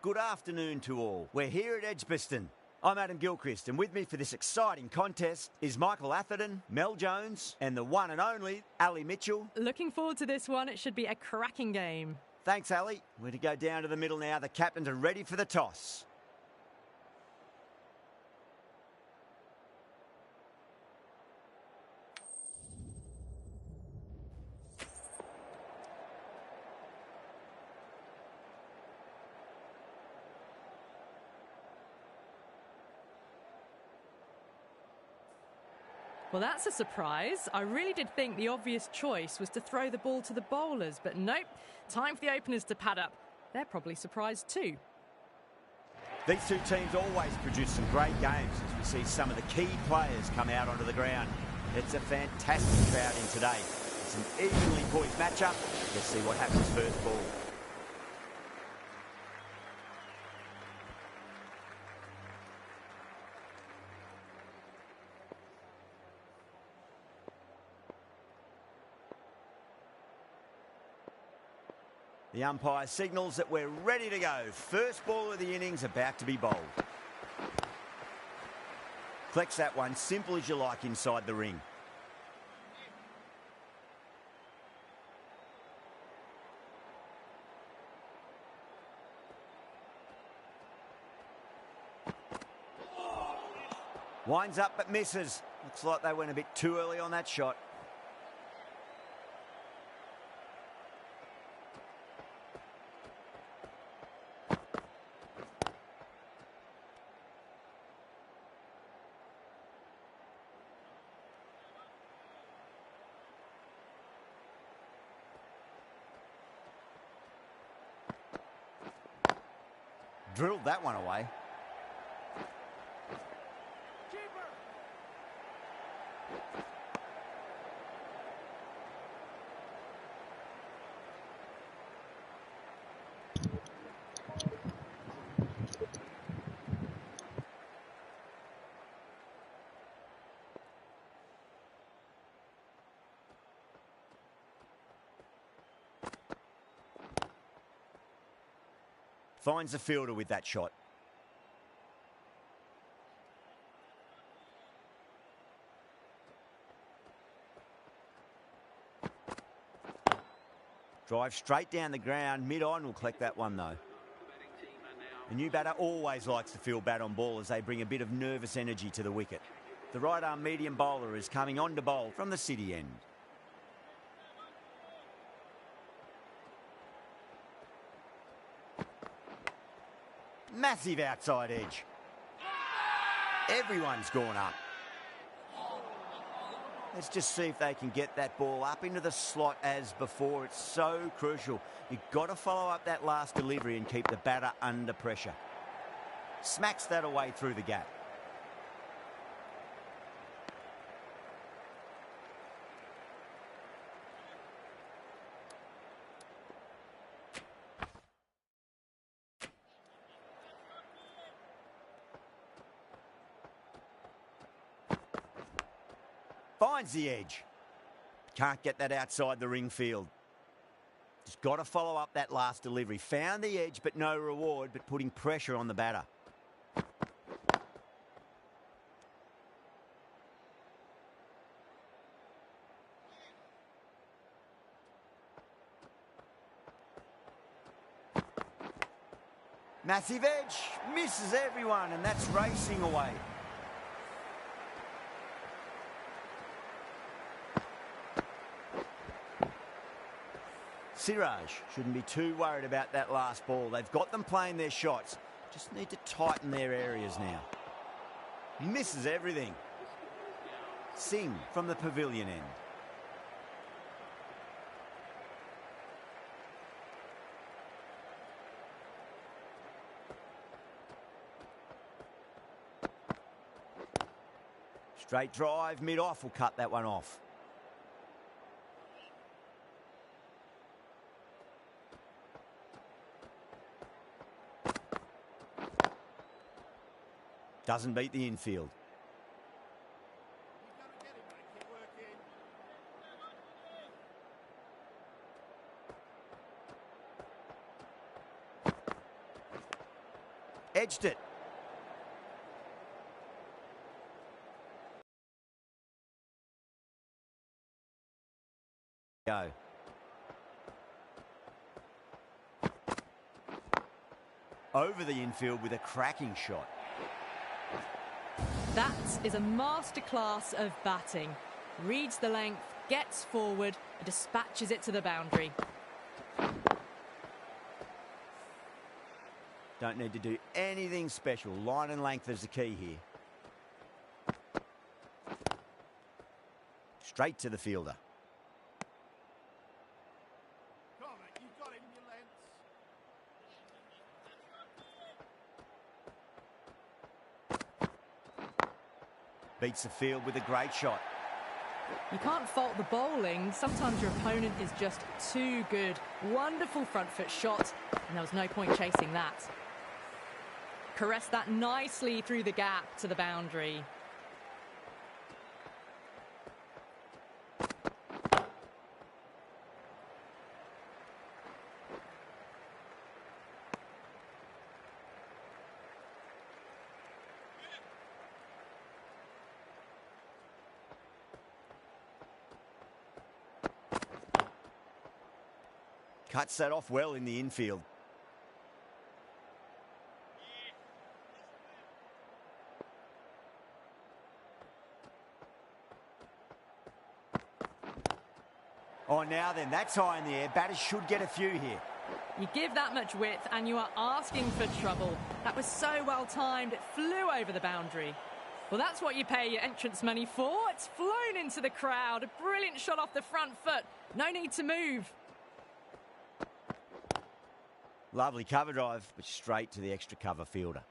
good afternoon to all. We're here at Edgbaston. I'm Adam Gilchrist, and with me for this exciting contest is Michael Atherton, Mel Jones, and the one and only Ali Mitchell. Looking forward to this one. It should be a cracking game. Thanks, Ali. We're to go down to the middle now. The captains are ready for the toss. Well, that's a surprise. I really did think the obvious choice was to throw the ball to the bowlers, but nope. Time for the openers to pad up. They're probably surprised too. These two teams always produce some great games as we see some of the key players come out onto the ground. It's a fantastic crowd in today. It's an evenly poised matchup. Let's see what happens first ball. The umpire signals that we're ready to go. First ball of the innings about to be bowled. Collects that one, simple as you like, inside the ring. Winds up but misses. Looks like they went a bit too early on that shot. Drilled that one away. Finds the fielder with that shot. Drive straight down the ground. Mid-on will collect that one though. The new batter always likes to field bat on ball as they bring a bit of nervous energy to the wicket. The right-arm medium bowler is coming on to bowl from the city end. Massive outside edge. Everyone's gone up. Let's just see if they can get that ball up into the slot as before. It's so crucial. You've got to follow up that last delivery and keep the batter under pressure. Smacks that away through the gap. Finds the edge. Can't get that outside the ring field. Just got to follow up that last delivery. Found the edge, but no reward, but putting pressure on the batter. Massive edge. Misses everyone, and that's racing away. Siraj shouldn't be too worried about that last ball. They've got them playing their shots. Just need to tighten their areas now. Misses everything. Singh from the pavilion end. Straight drive, mid-off will cut that one off. Doesn't beat the infield. Edged it. Go. Over the infield with a cracking shot. That is a masterclass of batting. Reads the length, gets forward, and dispatches it to the boundary. Don't need to do anything special. Line and length is the key here. Straight to the fielder. You've got it in your lengths. Beats the field with a great shot. You can't fault the bowling. Sometimes your opponent is just too good. Wonderful front foot shot, and there was no point chasing that. Caressed that nicely through the gap to the boundary. Cuts that off well in the infield. Oh, now then, that's high in the air. Batters should get a few here. You give that much width and you are asking for trouble. That was so well timed, it flew over the boundary. Well, that's what you pay your entrance money for. It's flown into the crowd. A brilliant shot off the front foot. No need to move. Lovely cover drive, but straight to the extra cover fielder.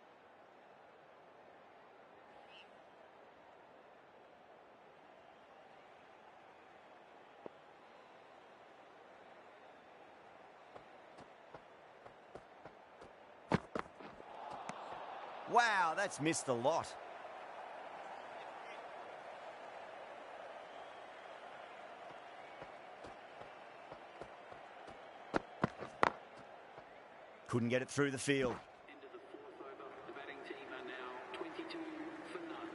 Wow, that's missed a lot. Couldn't get it through the field. Into the fourth over, the batting team are now 22 for none.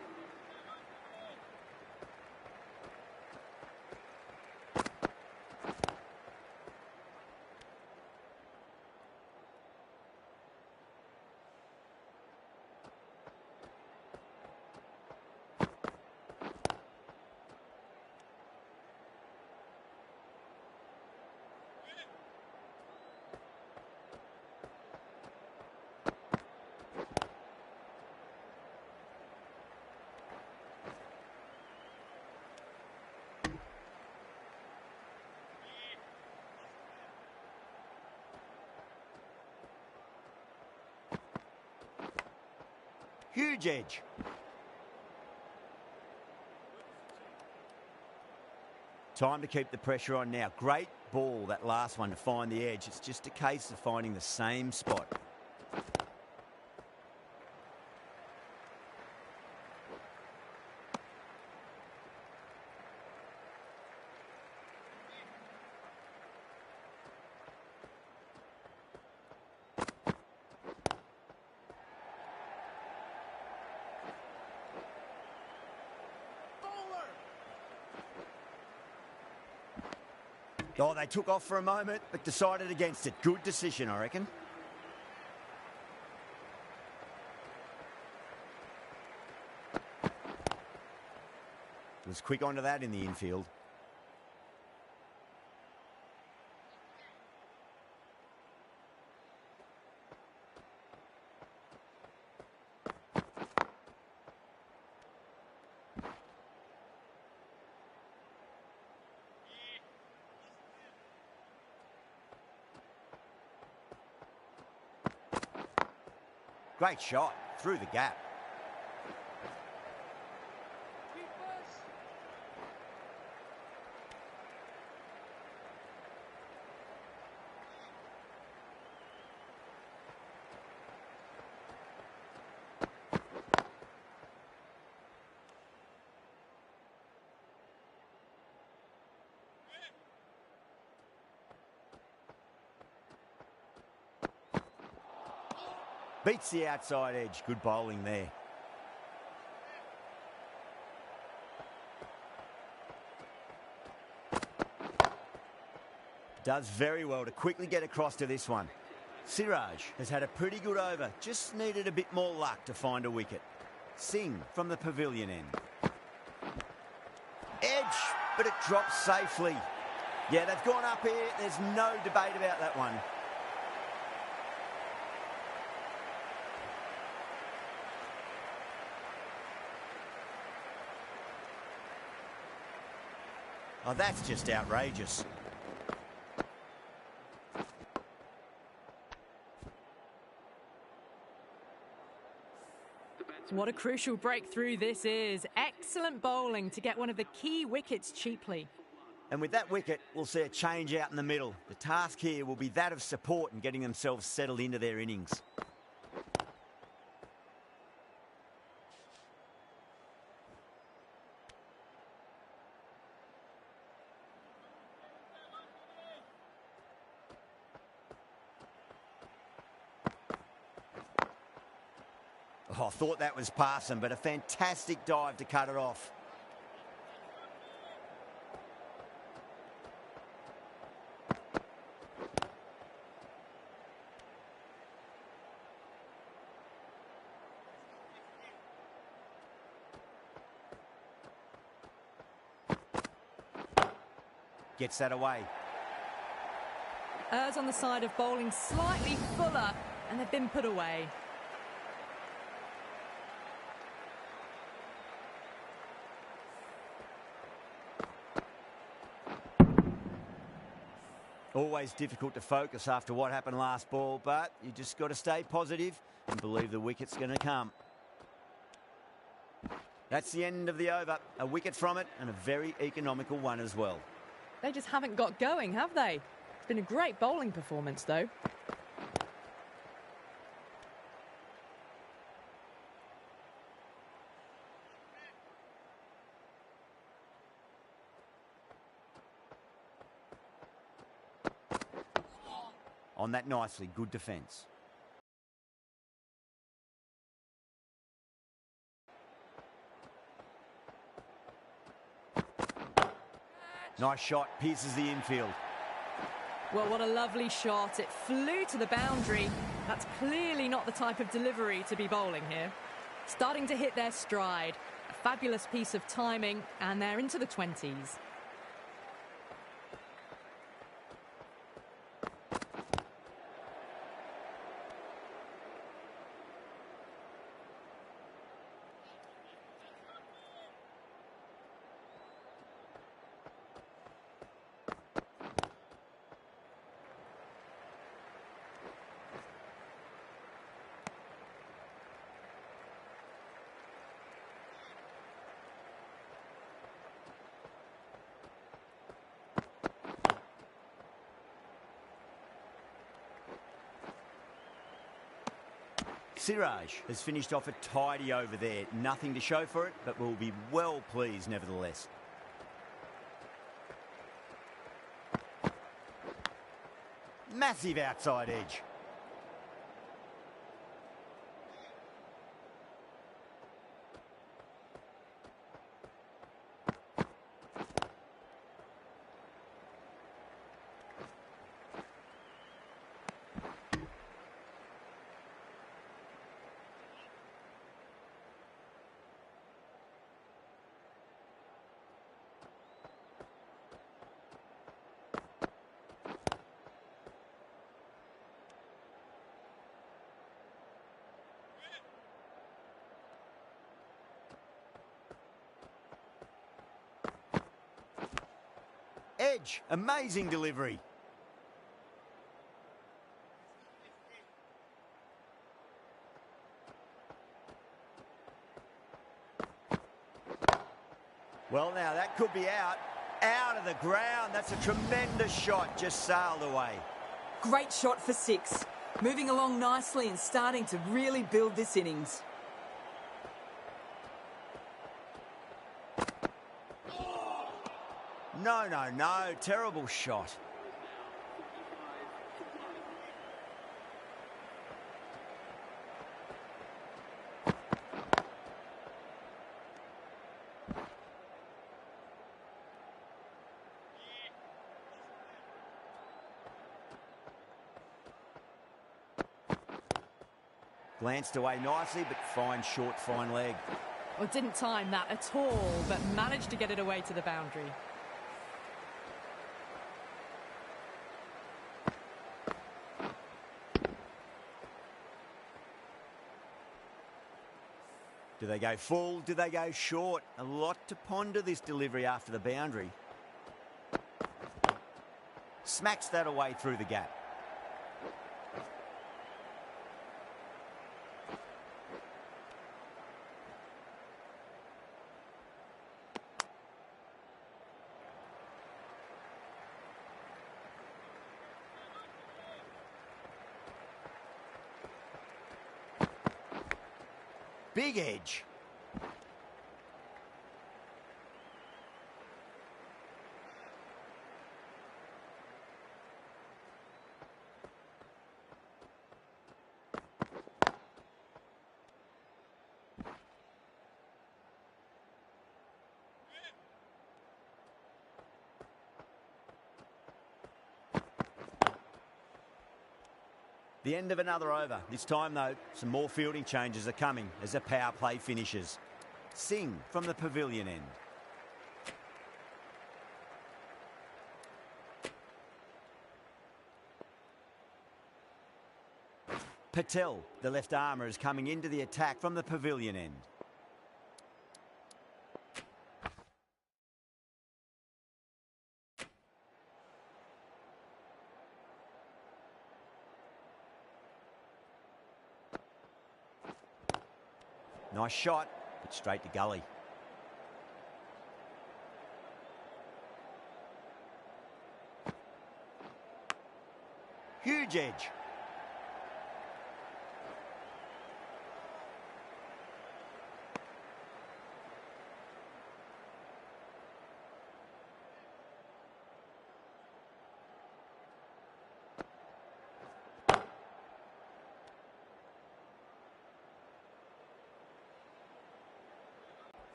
Huge edge. Time to keep the pressure on now. Great ball, that last one, to find the edge. It's just a case of finding the same spot. Oh, they took off for a moment, but decided against it. Good decision, I reckon. Was quick onto that in the infield. Great shot through the gap. Beats the outside edge. Good bowling there. Does very well to quickly get across to this one. Siraj has had a pretty good over. Just needed a bit more luck to find a wicket. Singh from the pavilion end. Edge, but it drops safely. Yeah, they've gone up here. There's no debate about that one. Oh, that's just outrageous. What a crucial breakthrough this is. Excellent bowling to get one of the key wickets cheaply. And with that wicket, we'll see a change out in the middle. The task here will be that of support and getting themselves settled into their innings. Oh, I thought that was passing, but a fantastic dive to cut it off. Gets that away. Errs on the side of bowling slightly fuller, and they've been put away. Always difficult to focus after what happened last ball, but you just got to stay positive and believe the wicket's going to come. That's the end of the over. A wicket from it, and a very economical one as well. They just haven't got going, have they? It's been a great bowling performance, though. On that nicely, good defence. Nice shot, pierces the infield. Well, what a lovely shot. It flew to the boundary. That's clearly not the type of delivery to be bowling here. Starting to hit their stride. A fabulous piece of timing, and they're into the 20s. Siraj has finished off a tidy over there. Nothing to show for it, but we'll be well pleased nevertheless. Massive outside edge. Edge, amazing delivery. Well, now that could be out of the ground. That's a tremendous shot, just sailed away. Great shot for 6. Moving along nicely and starting to really build this innings. No, terrible shot. Glanced away nicely, but fine short, fine leg. Well, didn't time that at all, but managed to get it away to the boundary. Do they go full? Do they go short? A lot to ponder this delivery after the boundary. Smacks that away through the gap. Big edge. The end of another over. This time, though, some more fielding changes are coming as the power play finishes. Singh from the pavilion end. Patel, the left armour, is coming into the attack from the pavilion end. Nice shot, but straight to gully. Huge edge.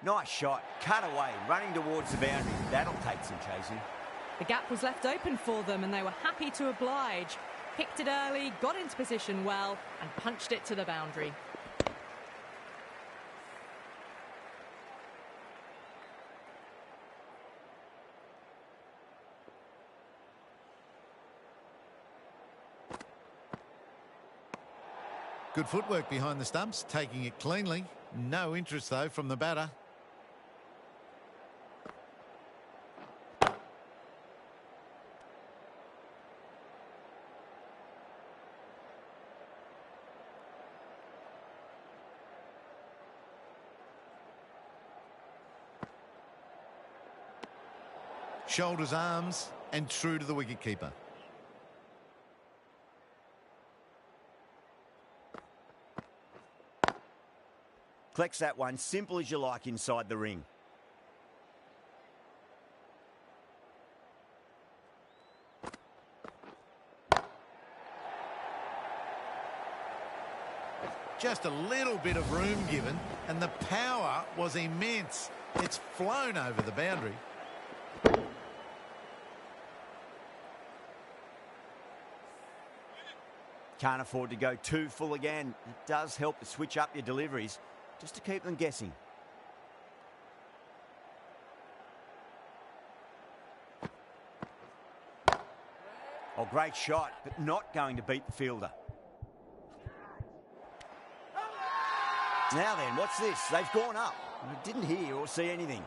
Nice shot, cut away, running towards the boundary. That'll take some chasing. The gap was left open for them and they were happy to oblige. Picked it early, got into position well and punched it to the boundary. Good footwork behind the stumps, taking it cleanly. No interest, though, from the batter. Shoulders, arms, and true to the wicketkeeper. Collects that one, simple as you like, inside the ring. Just a little bit of room given, and the power was immense. It's flown over the boundary. Can't afford to go too full again. It does help to switch up your deliveries, just to keep them guessing. Oh, great shot, but not going to beat the fielder. Now then, what's this? They've gone up. I didn't hear or see anything.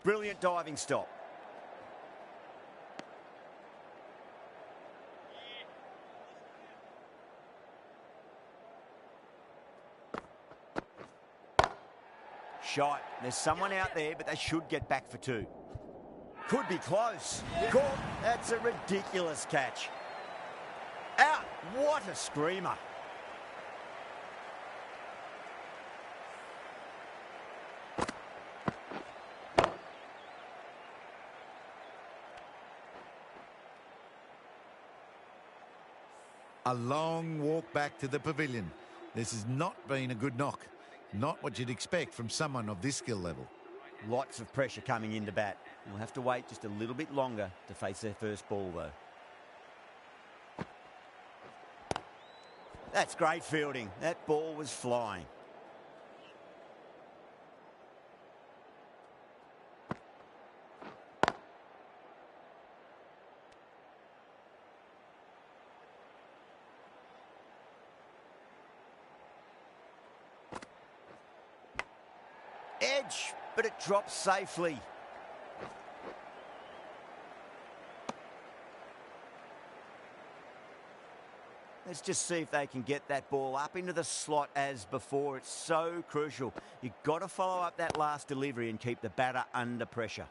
Brilliant diving stop. Shot. There's someone out there, but they should get back for 2. Could be close. Caught. That's a ridiculous catch. Out. What a screamer. A long walk back to the pavilion. This has not been a good knock. Not what you'd expect from someone of this skill level. Lots of pressure coming into bat. We'll have to wait just a little bit longer to face their first ball, though. That's great fielding. That ball was flying. Edge, but it drops safely. Let's just see if they can get that ball up into the slot as before. It's so crucial. You've got to follow up that last delivery and keep the batter under pressure.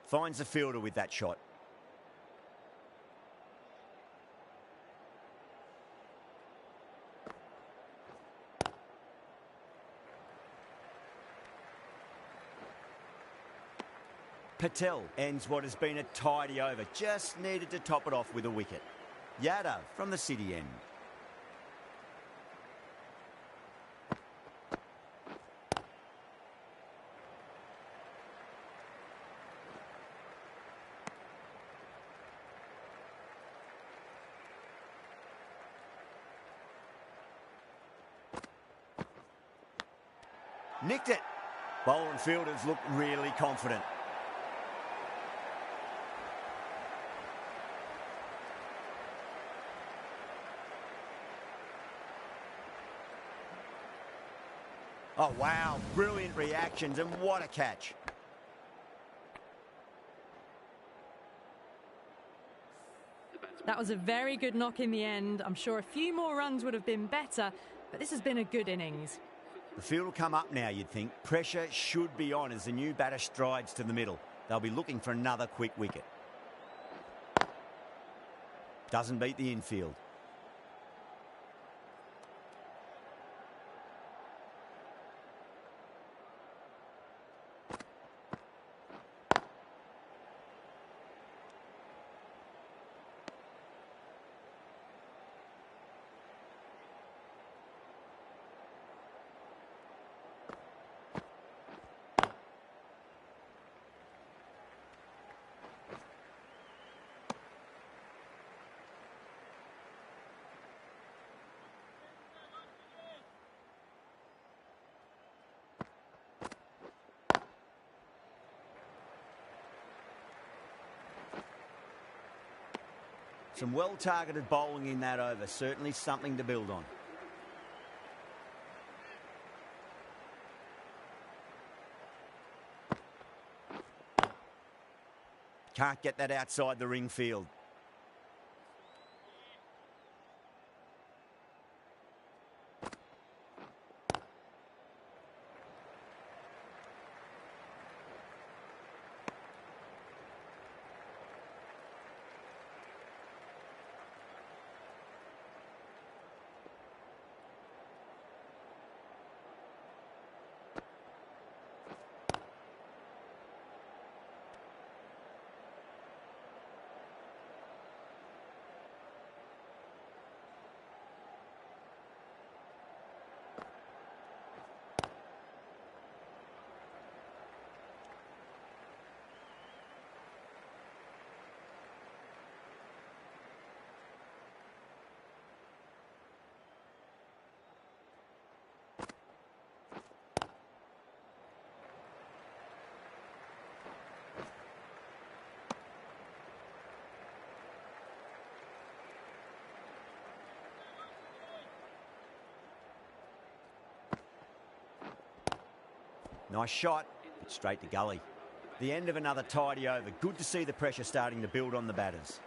Finds the fielder with that shot. Patel ends what has been a tidy over. Just needed to top it off with a wicket. Yadav from the city end. Nicked it. Bowler and fielders look really confident. Oh, wow. Brilliant reactions, and what a catch. That was a very good knock in the end. I'm sure a few more runs would have been better, but this has been a good innings. The field will come up now, you'd think. Pressure should be on as the new batter strides to the middle. They'll be looking for another quick wicket. Doesn't beat the infield. Some well-targeted bowling in that over. Certainly something to build on. Can't get that outside the ring field. Nice shot, but straight to gully. The end of another tidy over. Good to see the pressure starting to build on the batters.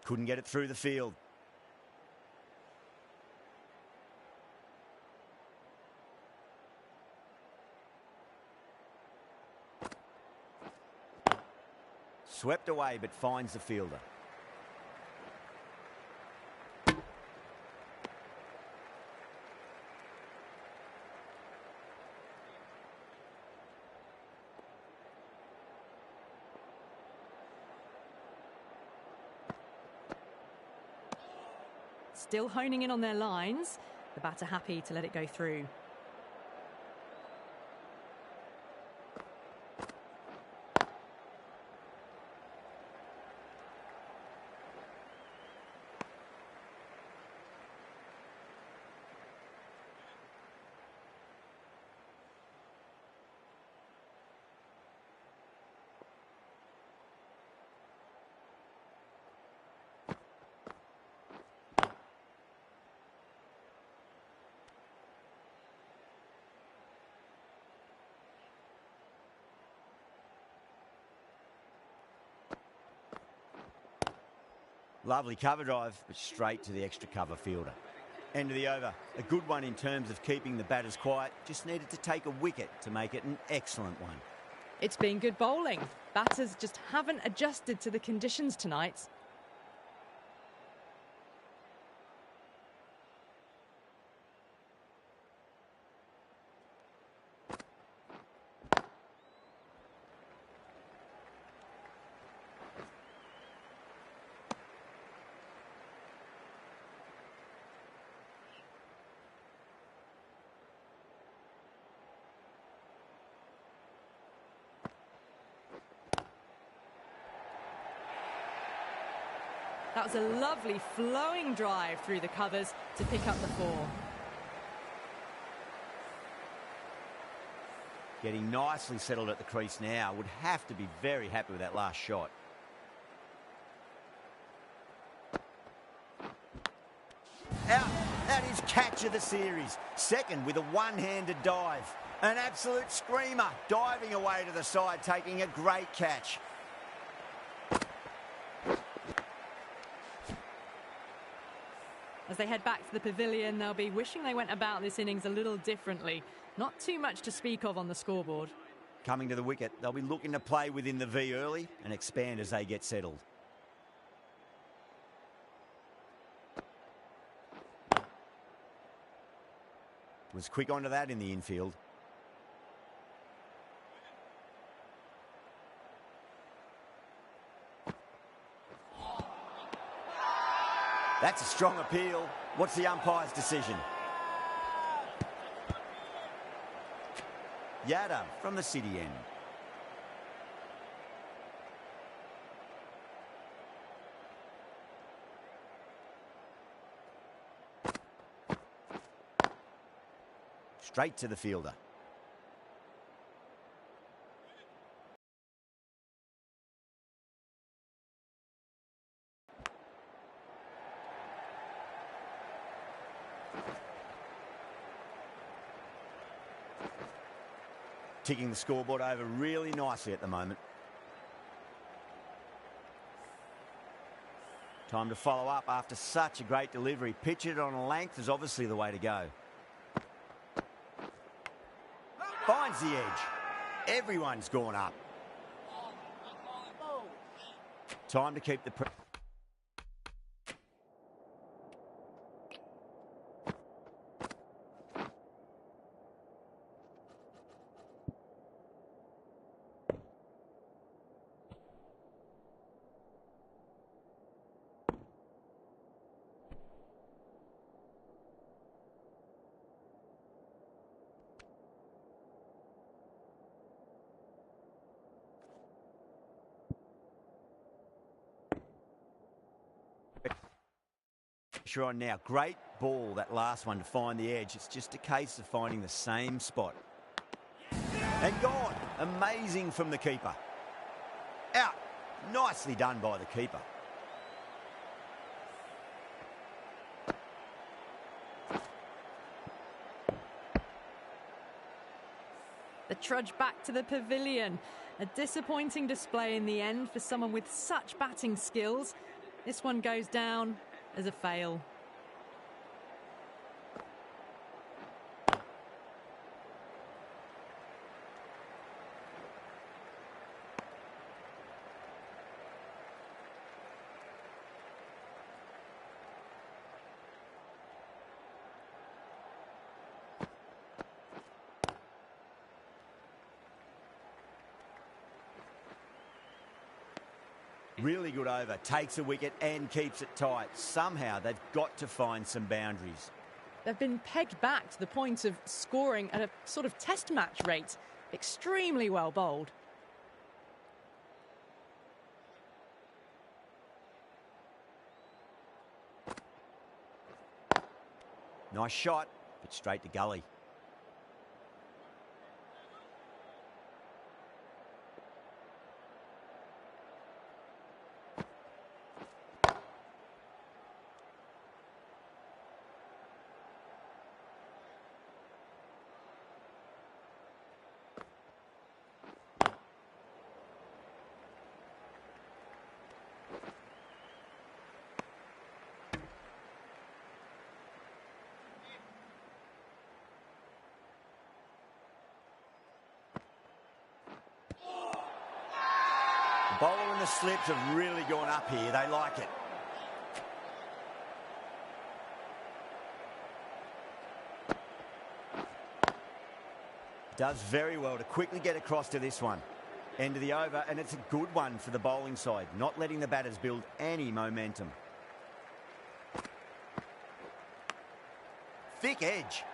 Couldn't get it through the field. Swept away, but finds the fielder. Still honing in on their lines. The batter happy to let it go through. Lovely cover drive, but straight to the extra cover fielder. End of the over. A good one in terms of keeping the batters quiet. Just needed to take a wicket to make it an excellent one. It's been good bowling. Batters just haven't adjusted to the conditions tonight. That was a lovely flowing drive through the covers to pick up the 4. Getting nicely settled at the crease now. Would have to be very happy with that last shot. Out. That is catch of the series. Second with a one-handed dive. An absolute screamer. Diving away to the side, taking a great catch. As they head back to the pavilion, they'll be wishing they went about this innings a little differently. Not too much to speak of on the scoreboard. Coming to the wicket, they'll be looking to play within the V early and expand as they get settled. Was quick onto that in the infield. That's a strong appeal. What's the umpire's decision? Yada from the city end. Straight to the fielder. Ticking the scoreboard over really nicely at the moment. Time to follow up after such a great delivery. Pitch it on a length is obviously the way to go. Finds the edge. Everyone's gone up. Time to keep the... pressure on now. Great ball, that last one, to find the edge. It's just a case of finding the same spot. And gone. Amazing from the keeper. Out. Nicely done by the keeper. The trudge back to the pavilion. A disappointing display in the end for someone with such batting skills. This one goes down as a fail. Really good over, takes a wicket and keeps it tight. Somehow they've got to find some boundaries. They've been pegged back to the point of scoring at a sort of test match rate. Extremely well bowled. Nice shot, but straight to gully. The bowler and the slips have really gone up here. They like it. Does very well to quickly get across to this one. End of the over, and it's a good one for the bowling side, not letting the batters build any momentum. Thick edge.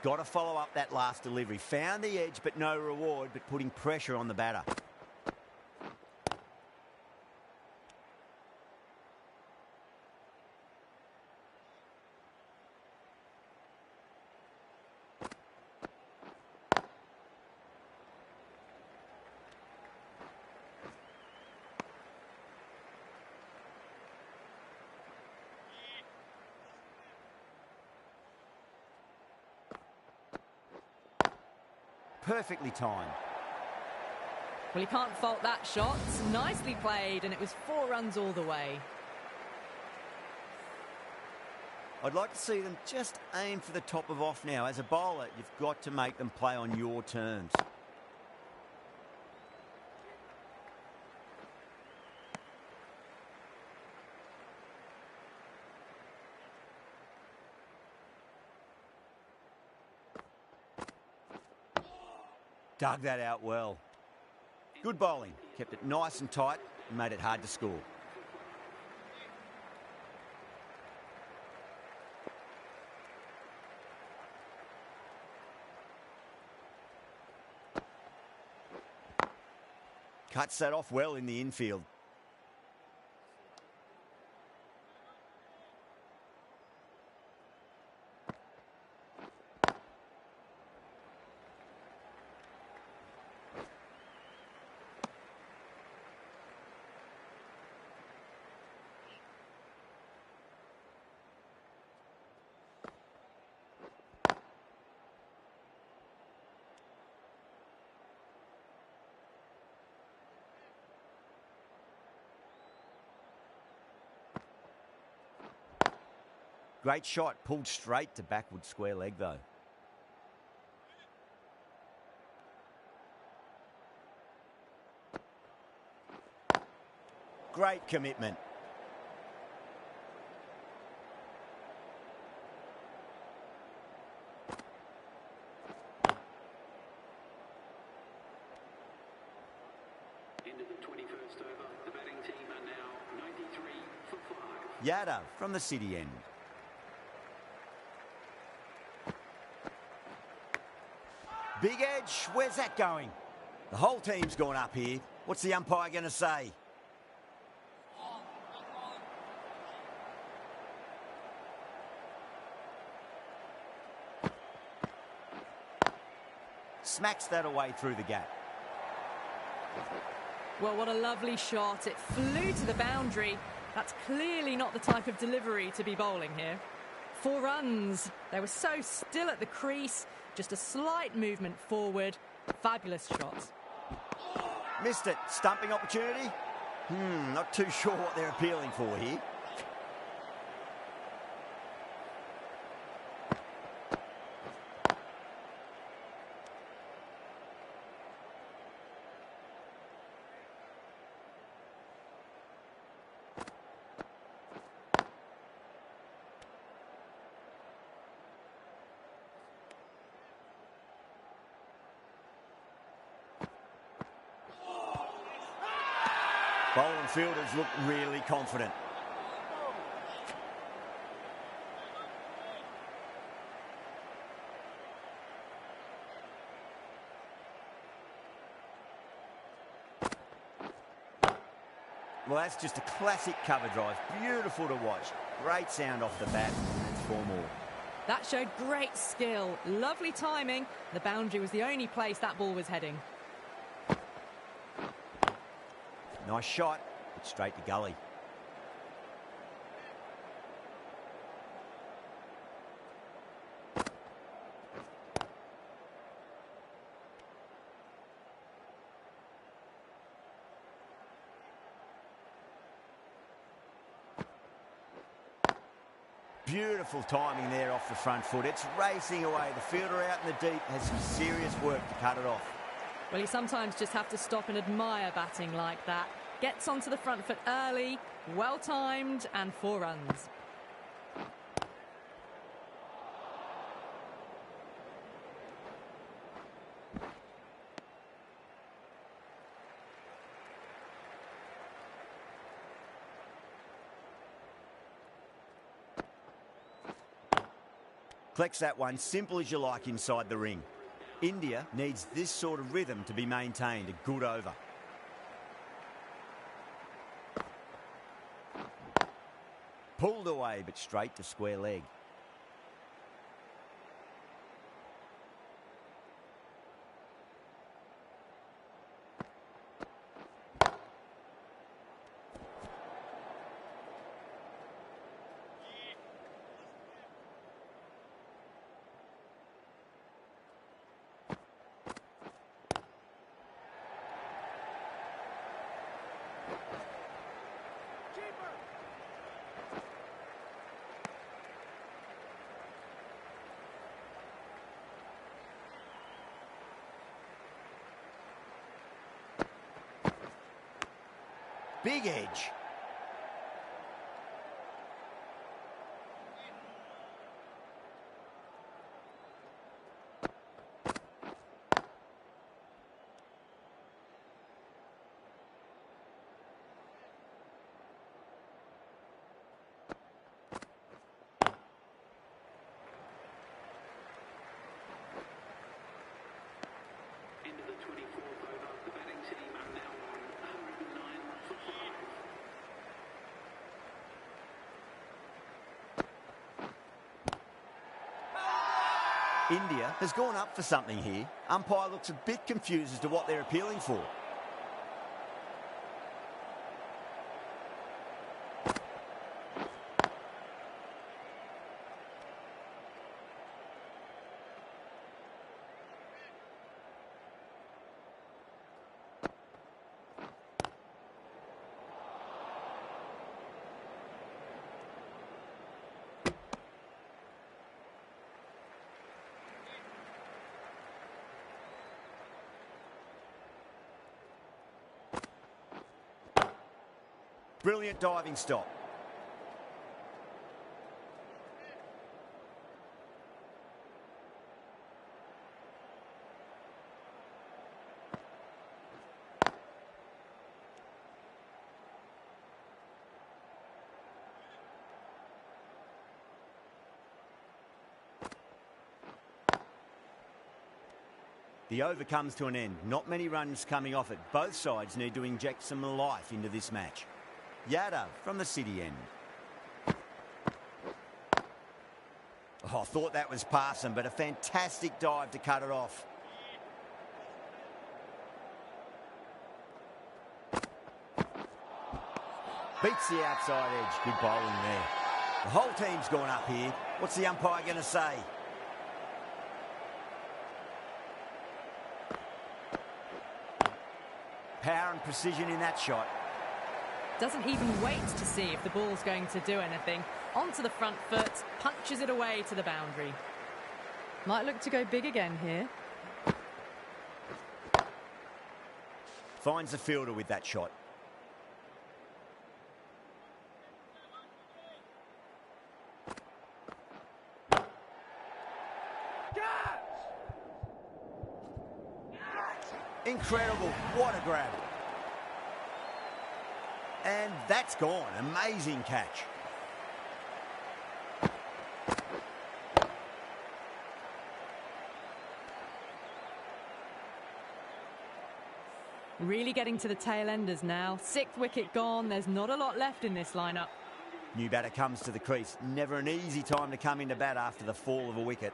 Got to follow up that last delivery. Found the edge, but no reward, but putting pressure on the batter. Perfectly timed. Well, you can't fault that shot. Nicely played, and it was 4 runs all the way. I'd like to see them just aim for the top of off now. As a bowler, you've got to make them play on your terms. Dug that out well. Good bowling. Kept it nice and tight and made it hard to score. Cuts that off well in the infield. Great shot, pulled straight to backward square leg though. Great commitment. End of the 21st over. The batting team are now 93 for 5. Yadav from the city end. Big edge, where's that going? The whole team's gone up here. What's the umpire going to say? Smacks that away through the gap. Well, what a lovely shot. It flew to the boundary. That's clearly not the type of delivery to be bowling here. 4 runs. They were so still at the crease. Just a slight movement forward. Fabulous shot. Missed it. Stumping opportunity? Not too sure what they're appealing for here. Bowling fielders look really confident. Well, that's just a classic cover drive. Beautiful to watch. Great sound off the bat. That's 4 more. That showed great skill. Lovely timing. The boundary was the only place that ball was heading. Nice shot, but straight to gully. Beautiful timing there off the front foot. It's racing away. The fielder out in the deep has some serious work to cut it off. Well, you sometimes just have to stop and admire batting like that. Gets onto the front foot early, well timed, and 4 runs. Collects that one, simple as you like inside the ring. India needs this sort of rhythm to be maintained. A good over. Pulled away, but straight to square leg. Big edge. Into the 24th over. The batting team are now on 109 for 5. India has gone up for something here. Umpire looks a bit confused as to what they're appealing for. Brilliant diving stop. The over comes to an end. Not many runs coming off it. Both sides need to inject some life into this match. Yada from the city end. Oh, I thought that was passing, but a fantastic dive to cut it off. Beats the outside edge. Good bowling there. The whole team's gone up here. What's the umpire going to say? Power and precision in that shot. Doesn't even wait to see if the ball's going to do anything. Onto the front foot, punches it away to the boundary. Might look to go big again here. Finds the fielder with that shot. Incredible. What a grab. And that's gone. Amazing catch. Really getting to the tail enders now. 6th wicket gone. There's not a lot left in this lineup. New batter comes to the crease. Never an easy time to come into bat after the fall of a wicket.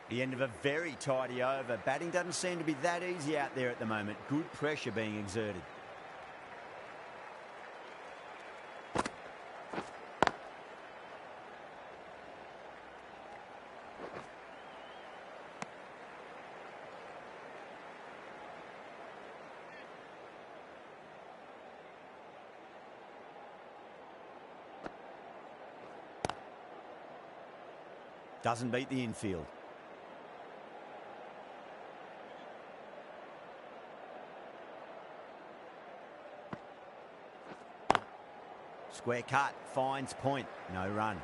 The end of a very tidy over. Batting doesn't seem to be that easy out there at the moment. Good pressure being exerted. Doesn't beat the infield. Square cut, finds point, no run.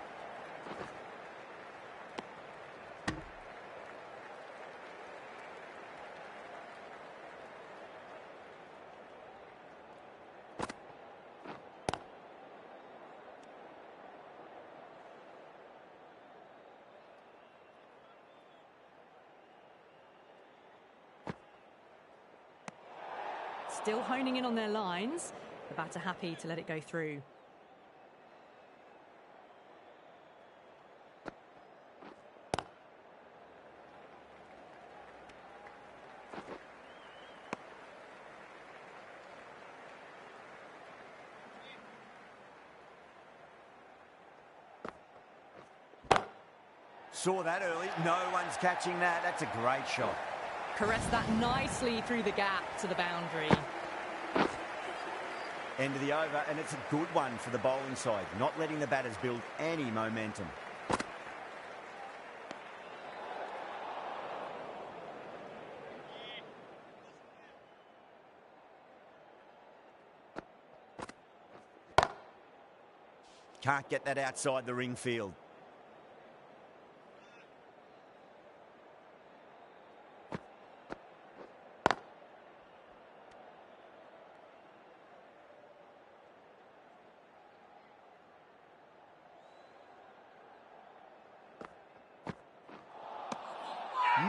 Still honing in on their lines. The batter happy to let it go through. Saw that early. No one's catching that. That's a great shot. Caressed that nicely through the gap to the boundary. End of the over, and it's a good one for the bowling side. Not letting the batters build any momentum. Can't get that outside the ring field.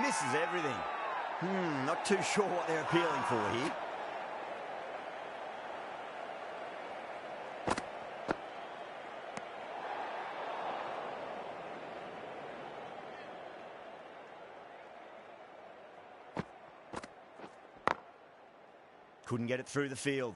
Misses everything. Not too sure what they're appealing for here. Couldn't get it through the field.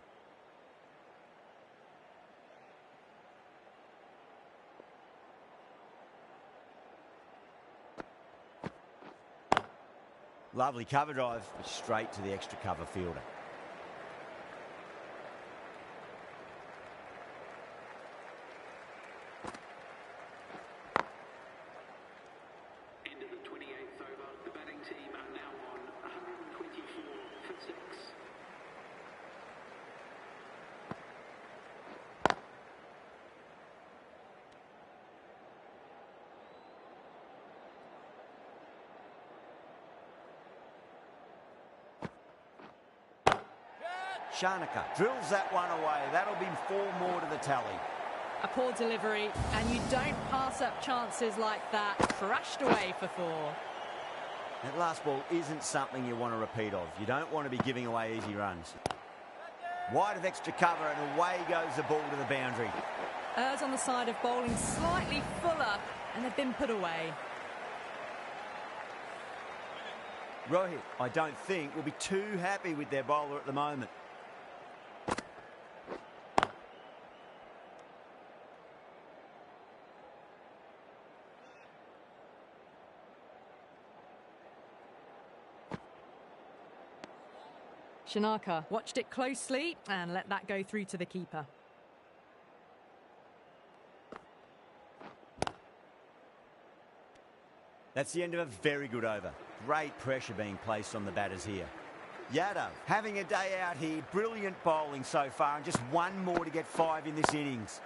Lovely cover drive, straight to the extra cover fielder. End of the 28th over. The batting team are now on 124 for 6. Shanaka drills that one away. That'll be 4 more to the tally. A poor delivery, and you don't pass up chances like that. Crashed away for 4. That last ball isn't something you want to repeat of. You don't want to be giving away easy runs. Wide of extra cover, and away goes the ball to the boundary. Errs on the side of bowling slightly fuller, and they've been put away. Rohit, I don't think, will be too happy with their bowler at the moment. Shanaka watched it closely and let that go through to the keeper. That's the end of a very good over. Great pressure being placed on the batters here. Yadav having a day out here. Brilliant bowling so far, and just one more to get 5 in this innings.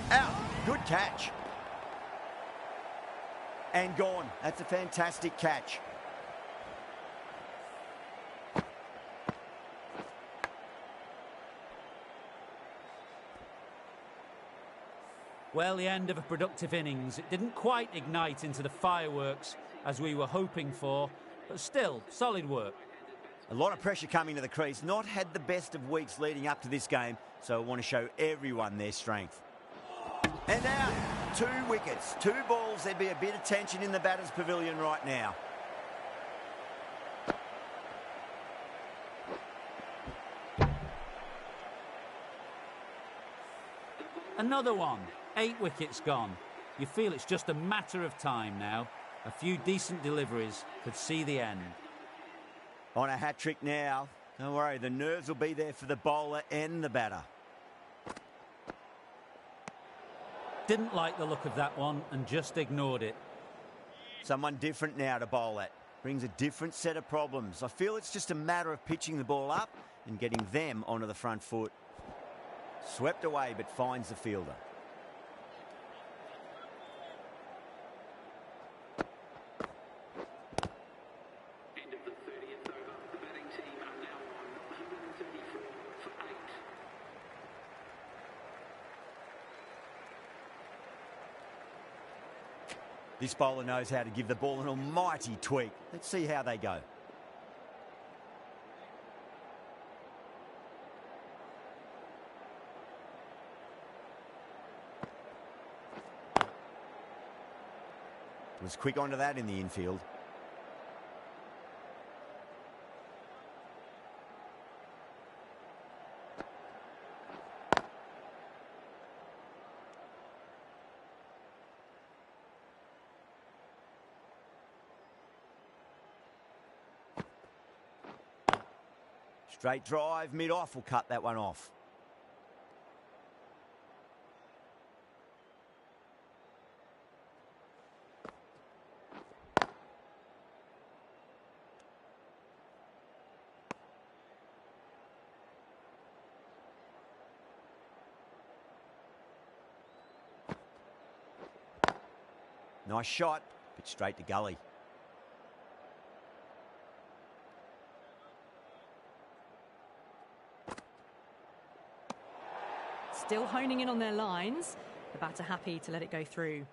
Out. Good catch. And gone. That's a fantastic catch. Well, the end of a productive innings. It didn't quite ignite into the fireworks as we were hoping for, but still, solid work. A lot of pressure coming to the crease. Not had the best of weeks leading up to this game, so I want to show everyone their strength. And now, 2 wickets, 2 balls. There'd be a bit of tension in the batter's pavilion right now. Another one. 8 wickets gone. You feel it's just a matter of time now. A few decent deliveries could see the end. On a hat-trick now. Don't worry, the nerves will be there for the bowler and the batter. Didn't like the look of that one and just ignored it. Someone different now to bowl at. Brings a different set of problems. I feel it's just a matter of pitching the ball up and getting them onto the front foot. Swept away, but finds the fielder. End of the 30th over. The batting team are now on 134 for 8. This bowler knows how to give the ball an almighty tweak. Let's see how they go. Was quick onto that in the infield. Straight drive, mid-off will cut that one off. Nice shot, but straight to gully. Still honing in on their lines. The batter happy to let it go through.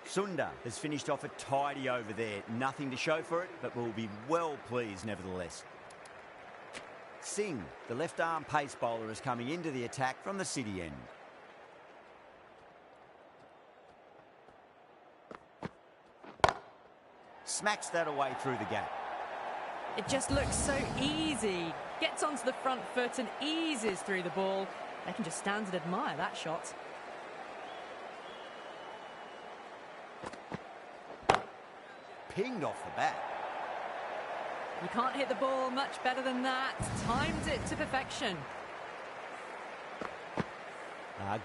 Sundar has finished off a tidy over there. Nothing to show for it, but will be well pleased nevertheless. Singh, the left-arm pace bowler, is coming into the attack from the city end. Smacks that away through the gap. It just looks so easy. Gets onto the front foot and eases through the ball. They can just stand and admire that shot. Pinged off the bat. You can't hit the ball much better than that. Timed it to perfection.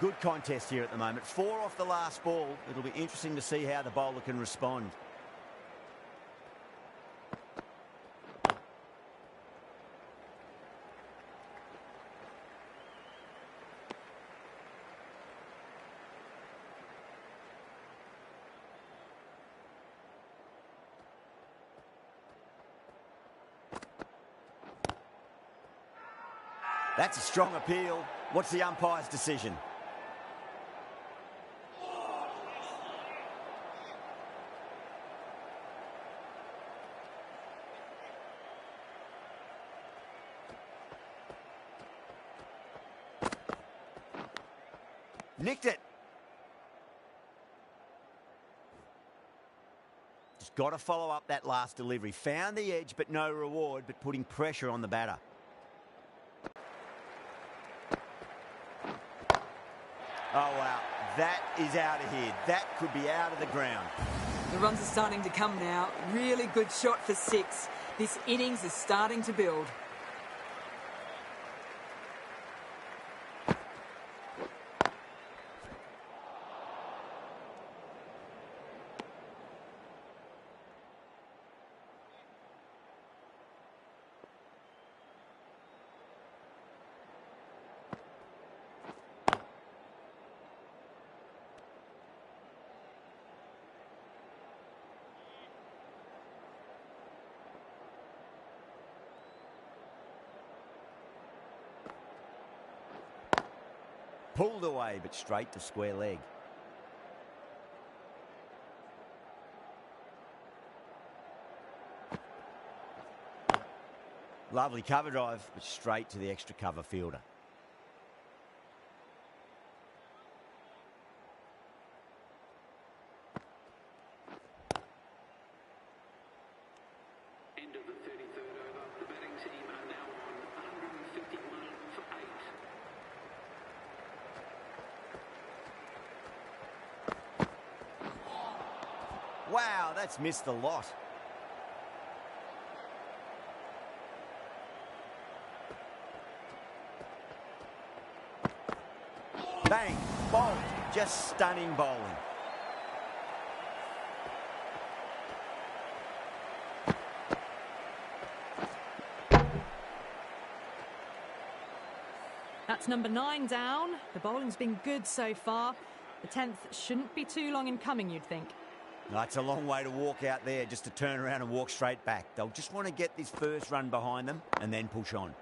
Good contest here at the moment. 4 off the last ball. It'll be interesting to see how the bowler can respond. That's a strong appeal. What's the umpire's decision? Nicked it. Just got to follow up that last delivery. Found the edge, but no reward, but putting pressure on the batter. Oh, wow. That is out of here. That could be out of the ground. The runs are starting to come now. Really good shot for 6. This innings is starting to build. Pulled away, but straight to square leg. Lovely cover drive, but straight to the extra cover fielder. End of the 33rd over. The batting team are now on 151 for 8. Wow, that's missed a lot. Bang, bowled, just stunning bowling. That's number 9 down. The bowling's been good so far. The 10th shouldn't be too long in coming, you'd think. That's a long way to walk out there just to turn around and walk straight back. They'll just want to get this first run behind them and then push on.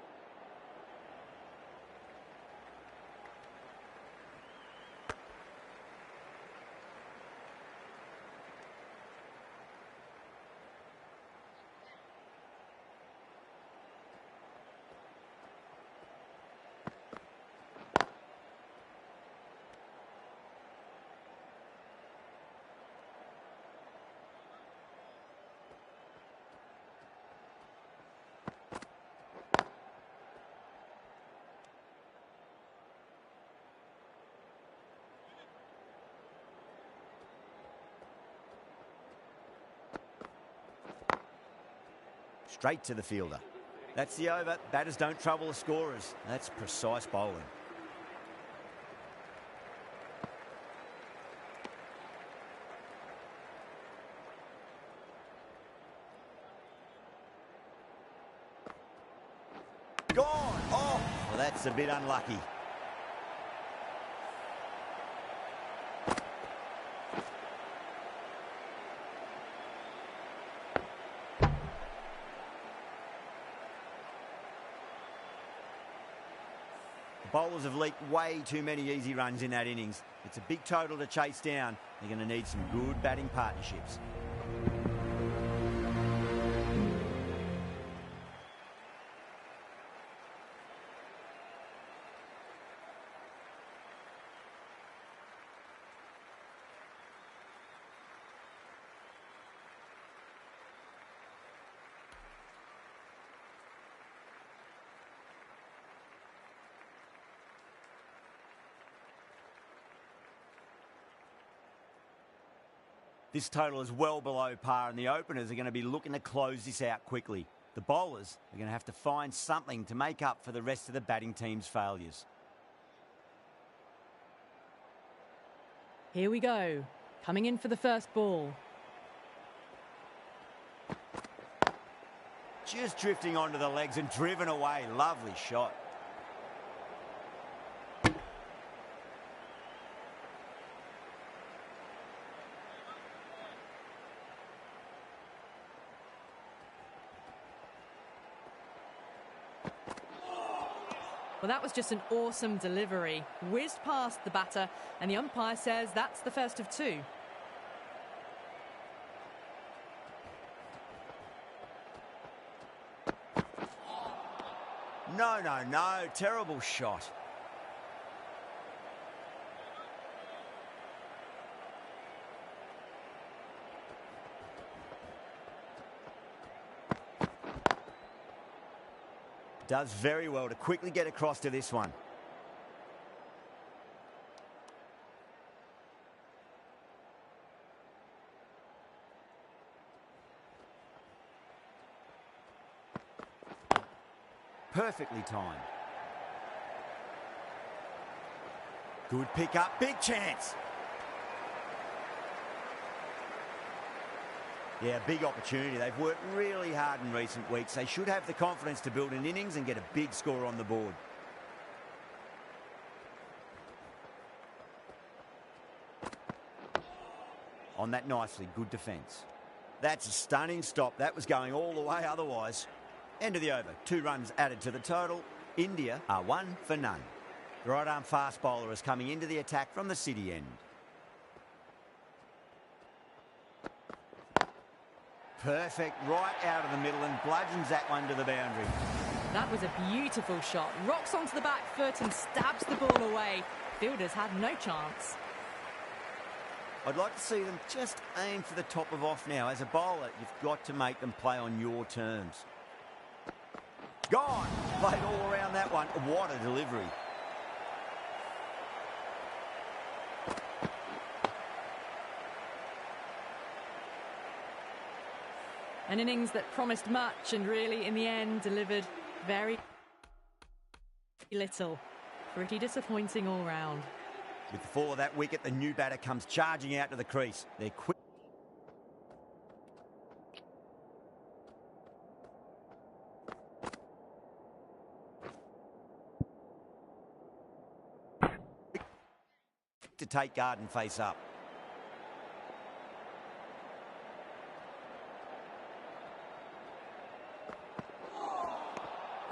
Straight to the fielder. That's the over. Batters don't trouble the scorers. That's precise bowling. Gone. Oh, well, that's a bit unlucky. Bowlers have leaked way too many easy runs in that innings. It's a big total to chase down. They're going to need some good batting partnerships. This total is well below par, and the openers are going to be looking to close this out quickly. The bowlers are going to have to find something to make up for the rest of the batting team's failures. Here we go. Coming in for the first ball. Just drifting onto the legs and driven away. Lovely shot. Well, that was just an awesome delivery. Whizzed past the batter, and the umpire says that's the first of two. No, no, no. Terrible shot. Does very well to quickly get across to this one. Perfectly timed. Good pick up, big chance. Yeah, big opportunity. They've worked really hard in recent weeks. They should have the confidence to build an innings and get a big score on the board. On that nicely, good defence. That's a stunning stop. That was going all the way otherwise. End of the over. 2 runs added to the total. India are 1 for none. The right-arm fast bowler is coming into the attack from the city end. Perfect, right out of the middle and bludgeons that one to the boundary. That was a beautiful shot. Rocks onto the back foot and stabs the ball away. Fielders had no chance. I'd like to see them just aim for the top of off now. As a bowler, you've got to make them play on your terms. Gone! Played all around that one. What a delivery. An innings that promised much and really, in the end, delivered very little. Pretty disappointing all round. With the fall of that wicket, the new batter comes charging out to the crease. They're quick. To take guard and face up.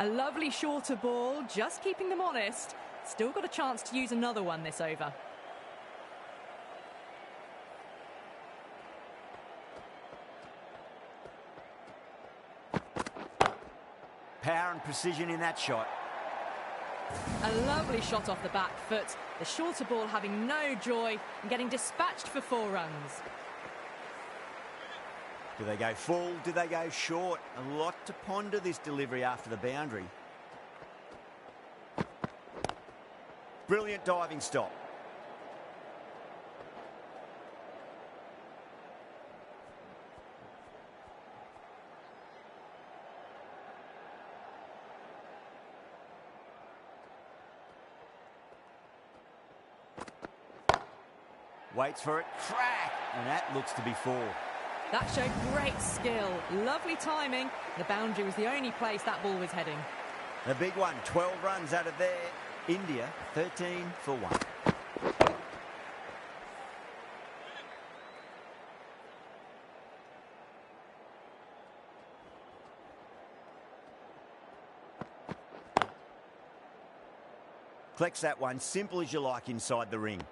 A lovely shorter ball, just keeping them honest. Still got a chance to use another one this over. Power and precision in that shot. A lovely shot off the back foot. The shorter ball having no joy and getting dispatched for 4 runs. Do they go full? Do they go short? A lot to ponder this delivery after the boundary. Brilliant diving stop. Waits for it, crack, and that looks to be 4. That showed great skill, lovely timing. The boundary was the only place that ball was heading. The big one, 12 runs out of there. India, 13 for 1. Collects that one, simple as you like inside the ring.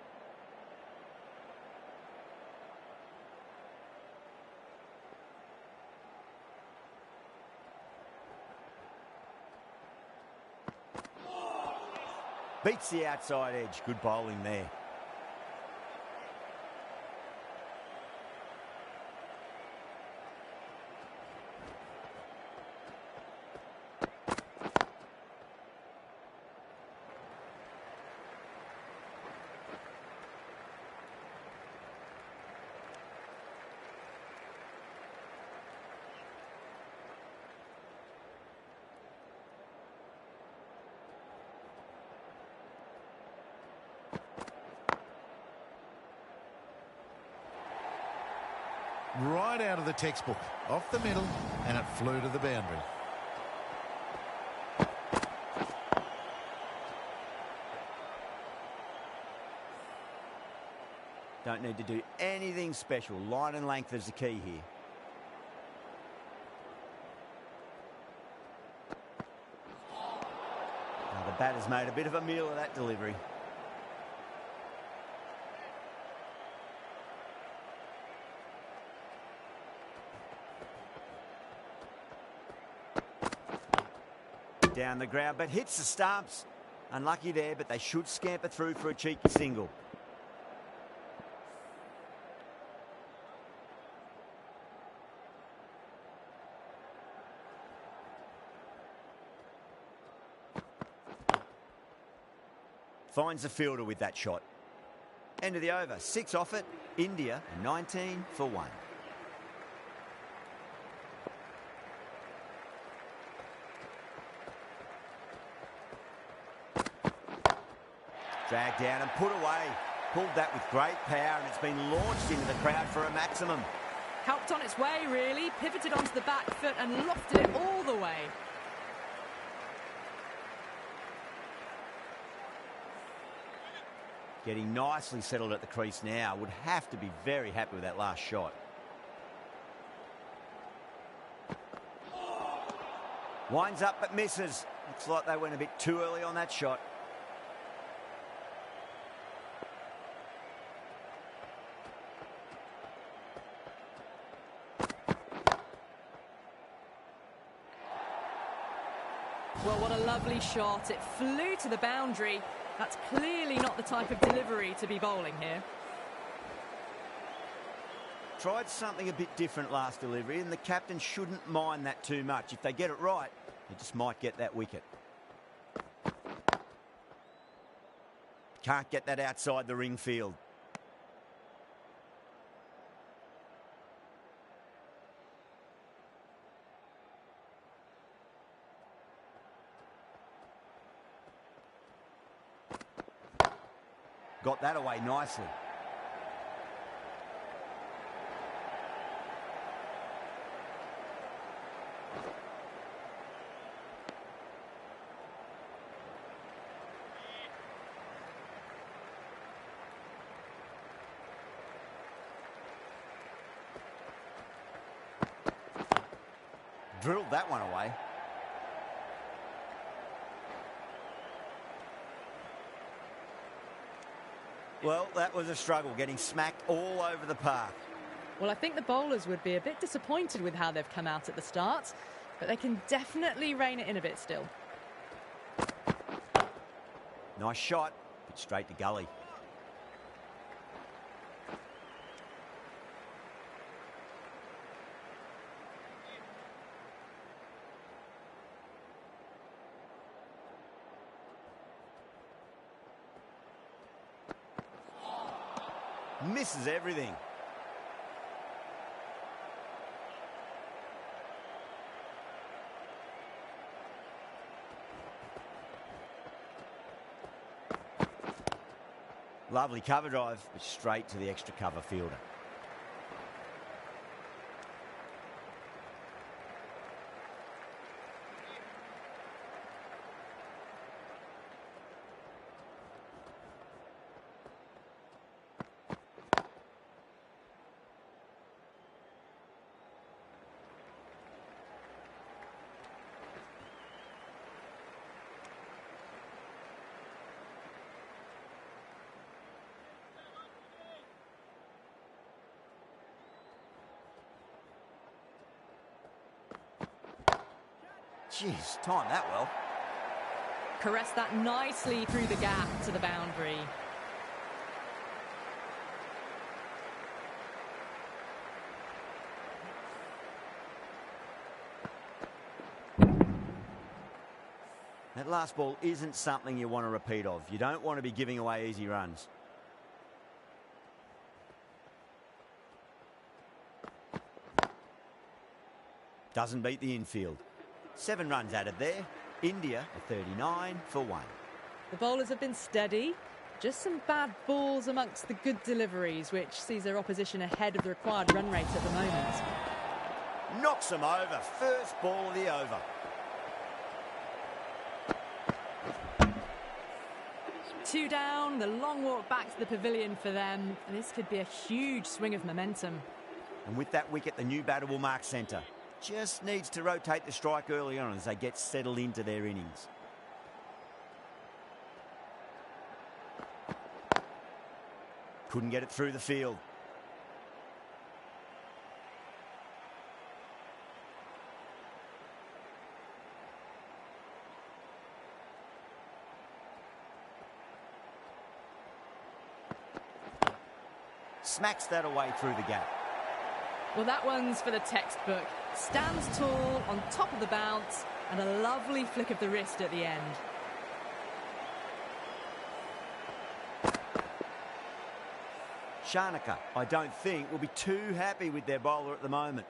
Beats the outside edge. Good bowling there. Right out of the textbook, off the middle, and it flew to the boundary. Don't need to do anything special. Line and length is the key here. Now the batter's made a bit of a meal of that delivery. Down the ground, but hits the stumps. Unlucky there, but they should scamper through for a cheeky single. Finds the fielder with that shot. End of the over. 6 off it. India 19 for 1. Dragged down and put away. Pulled that with great power, and it's been launched into the crowd for a maximum. Helped on its way, really. Pivoted onto the back foot and lofted it all the way. Getting nicely settled at the crease now. Would have to be very happy with that last shot. Winds up but misses. Looks like they went a bit too early on that shot. Well, what a lovely shot. It flew to the boundary. That's clearly not the type of delivery to be bowling here. Tried something a bit different last delivery, and the captain shouldn't mind that too much. If they get it right, they just might get that wicket. Can't get that outside the ring field. Got that away nicely. Drilled that one away. Well, that was a struggle, getting smacked all over the park. Well, I think the bowlers would be a bit disappointed with how they've come out at the start, but they can definitely rein it in a bit still. Nice shot, but straight to gully. Misses everything. Lovely cover drive, but straight to the extra cover fielder. Jeez, timed that well. Caressed that nicely through the gap to the boundary. That last ball isn't something you want to repeat of. You don't want to be giving away easy runs. Doesn't beat the infield. 7 runs added there. India are 39 for 1. The bowlers have been steady, Just some bad balls amongst the good deliveries, which sees their opposition ahead of the required run rate at the moment. Knocks them over. First ball of the over. Two down, the long walk back to the pavilion for them. This could be a huge swing of momentum. And with that wicket, the new batter will mark centre. Just needs to rotate the strike early on as they get settled into their innings. Couldn't get it through the field. Smacks that away through the gap. Well, that one's for the textbook. Stands tall, on top of the bounce, and a lovely flick of the wrist at the end. Shanaka, I don't think, will be too happy with their bowler at the moment.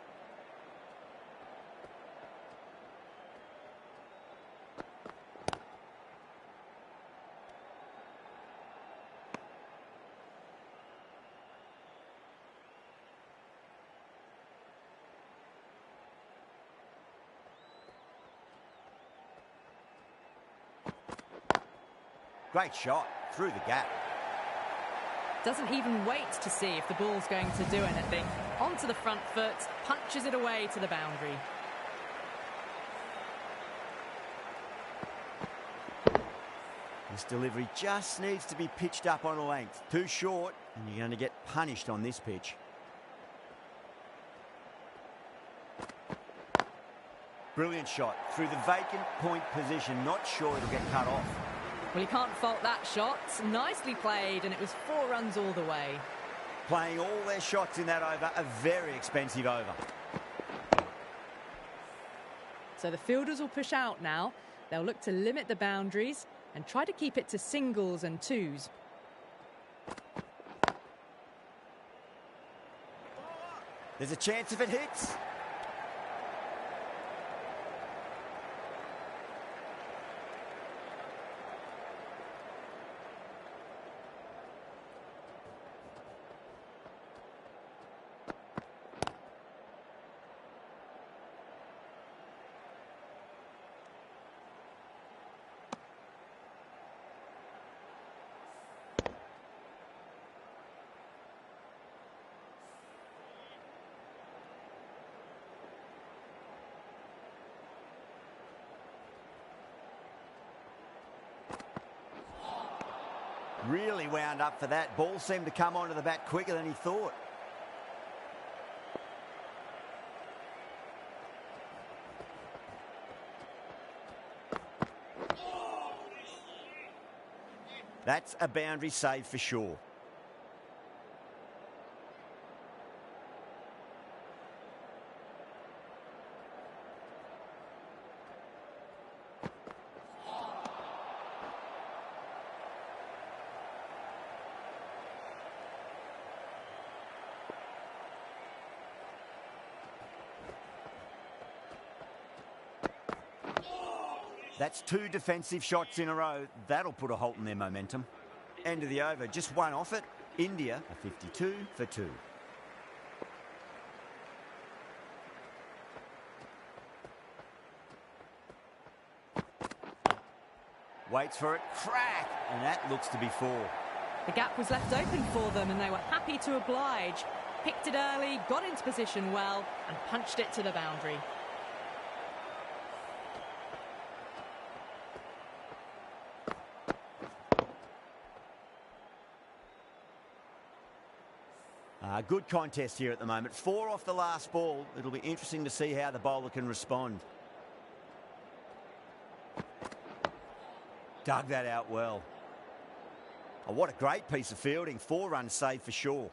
Great shot through the gap. Doesn't even wait to see if the ball's going to do anything. Onto the front foot, punches it away to the boundary. This delivery just needs to be pitched up on a length. Too short, and you're going to get punished on this pitch. Brilliant shot through the vacant point position. Not sure it'll get cut off. Well, you can't fault that shot. Nicely played, and it was 4 runs all the way. Playing all their shots in that over, a very expensive over. So the fielders will push out now. They'll look to limit the boundaries and try to keep it to singles and twos. There's a chance if it hits. Really wound up for that. Ball seemed to come onto the bat quicker than he thought. That's a boundary save for sure. That's 2 defensive shots in a row. That'll put a halt in their momentum. End of the over. Just one off it. India are 52 for 2. Waits for it. Crack! And that looks to be 4. The gap was left open for them, and they were happy to oblige. Picked it early, got into position well, and punched it to the boundary. Good contest here at the moment. 4 off the last ball. It'll be interesting to see how the bowler can respond. Dug that out well. Oh, what a great piece of fielding. 4 runs saved for sure.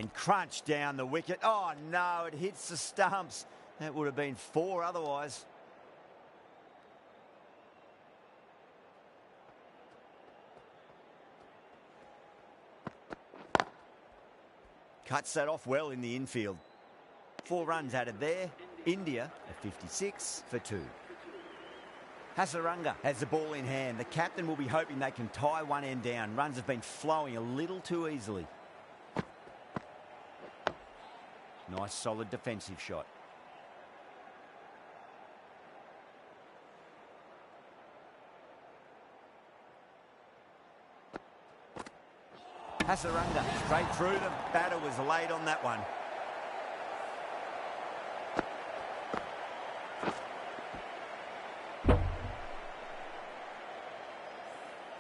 And crunch down the wicket. Oh, no, it hits the stumps. That would have been 4 otherwise. Cuts that off well in the infield. 4 runs added there. India at 56 for 2. Hasaranga has the ball in hand. The captain will be hoping they can tie one end down. Runs have been flowing a little too easily. Nice solid defensive shot. Hasaranga straight through. The batter was late on that one.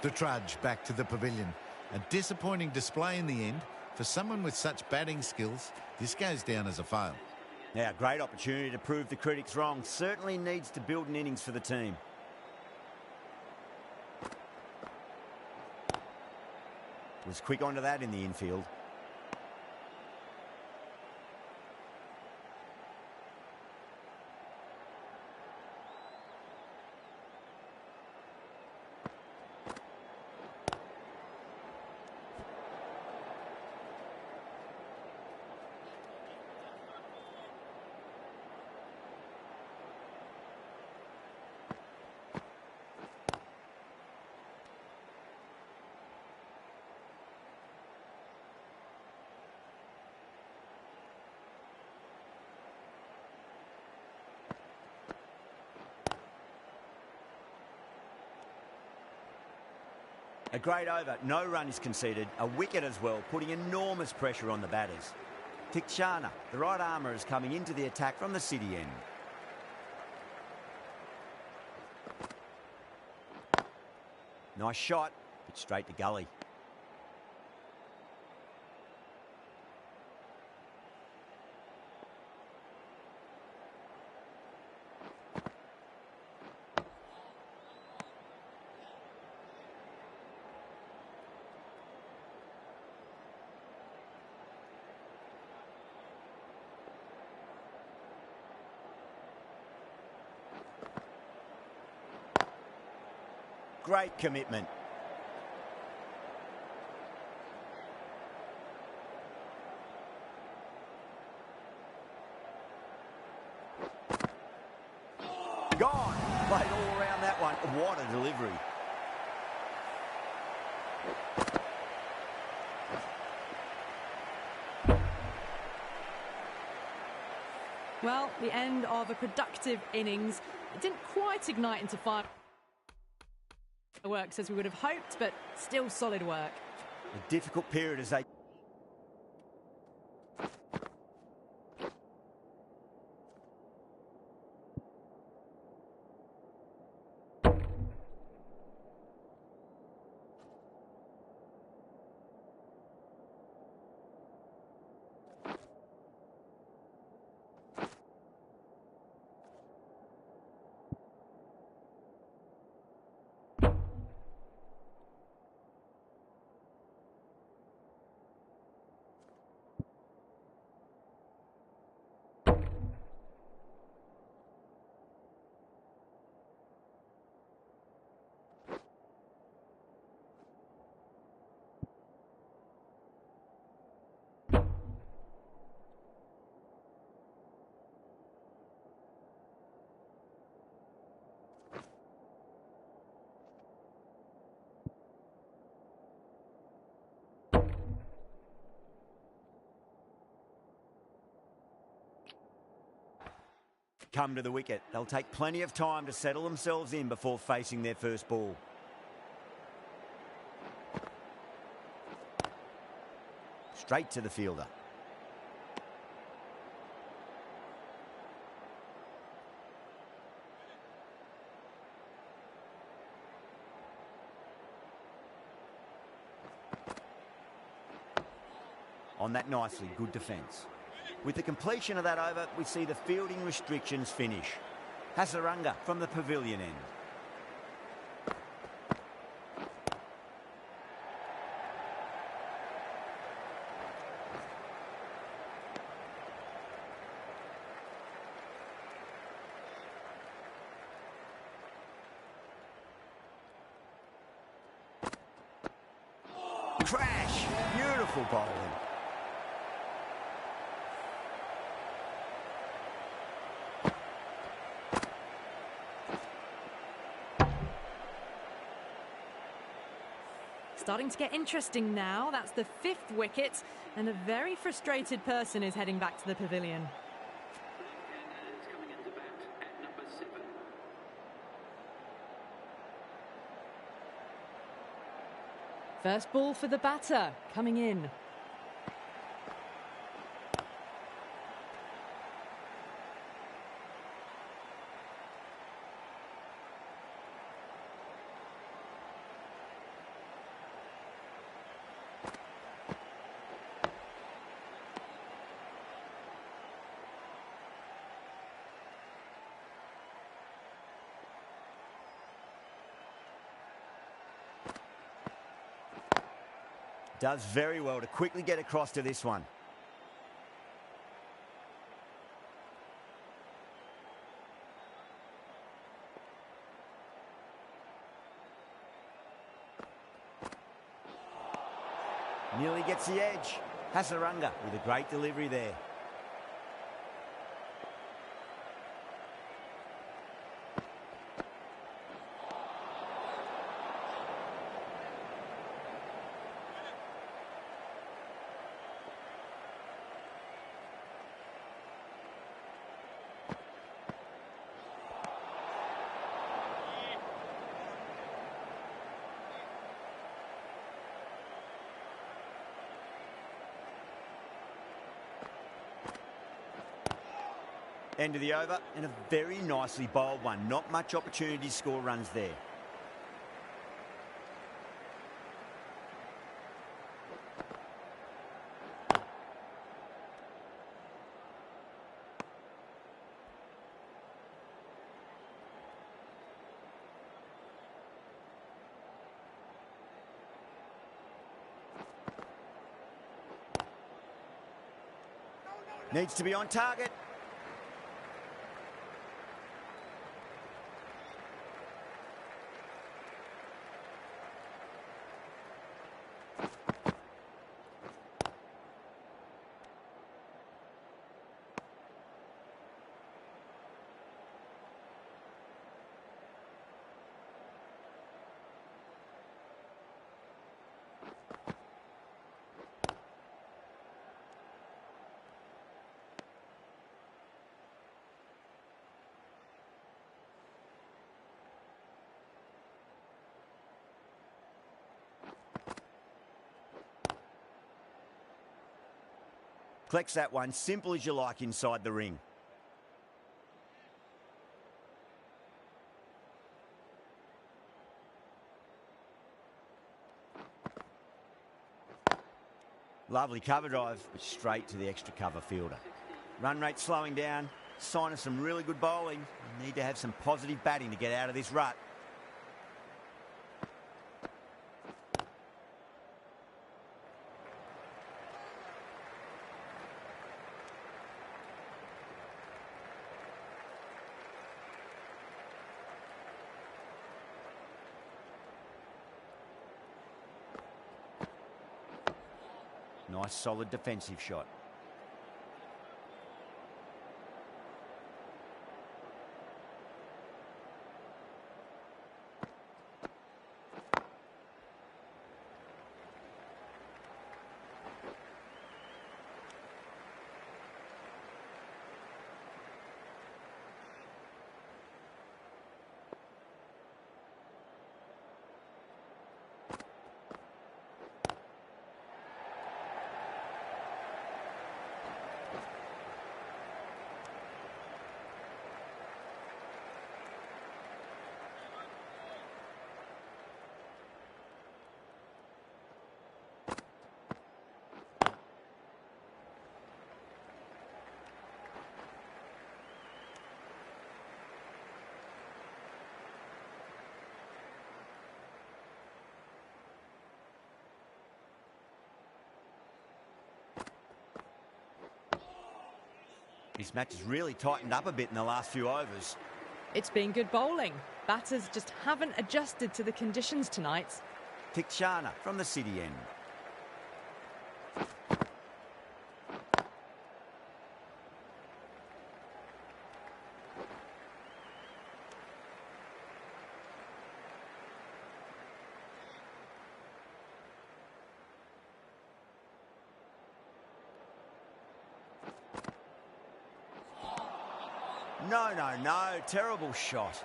The trudge back to the pavilion. A disappointing display in the end. For someone with such batting skills, this goes down as a fail. Now, great opportunity to prove the critics wrong. Certainly needs to build an innings for the team. Was quick onto that in the infield. A great over, no run is conceded, a wicket as well, putting enormous pressure on the batters. Tikchana, the right armour, is coming into the attack from the city end. Nice shot, but straight to gully. Great commitment. Gone. Played all around that one. What a delivery. Well, the end of a productive innings. It didn't quite ignite into fireworks as we would have hoped, but still solid work. A difficult period as they... come to the wicket. They'll take plenty of time to settle themselves in before facing their first ball. Straight to the fielder. On that nicely, good defence. With the completion of that over, we see the fielding restrictions finish. Hasaranga from the pavilion end. Crash! Beautiful bowling. Starting to get interesting now. That's the 5th wicket, and a very frustrated person is heading back to the pavilion. Lanka is coming into bat at number 7. First ball for the batter, coming in. Does very well to quickly get across to this one. Nearly gets the edge. Hasaranga with a great delivery there. End of the over, and a very nicely bowled one. Not much opportunity to score runs there. Needs to be on target. Collects that one, simple as you like inside the ring. Lovely cover drive, but straight to the extra cover fielder. Run rate slowing down, sign of some really good bowling. Need to have some positive batting to get out of this rut. Nice solid defensive shot. This match has really tightened up a bit in the last few overs. It's been good bowling. Batters just haven't adjusted to the conditions tonight. Tikshana from the city end. No, no, no. Terrible shot.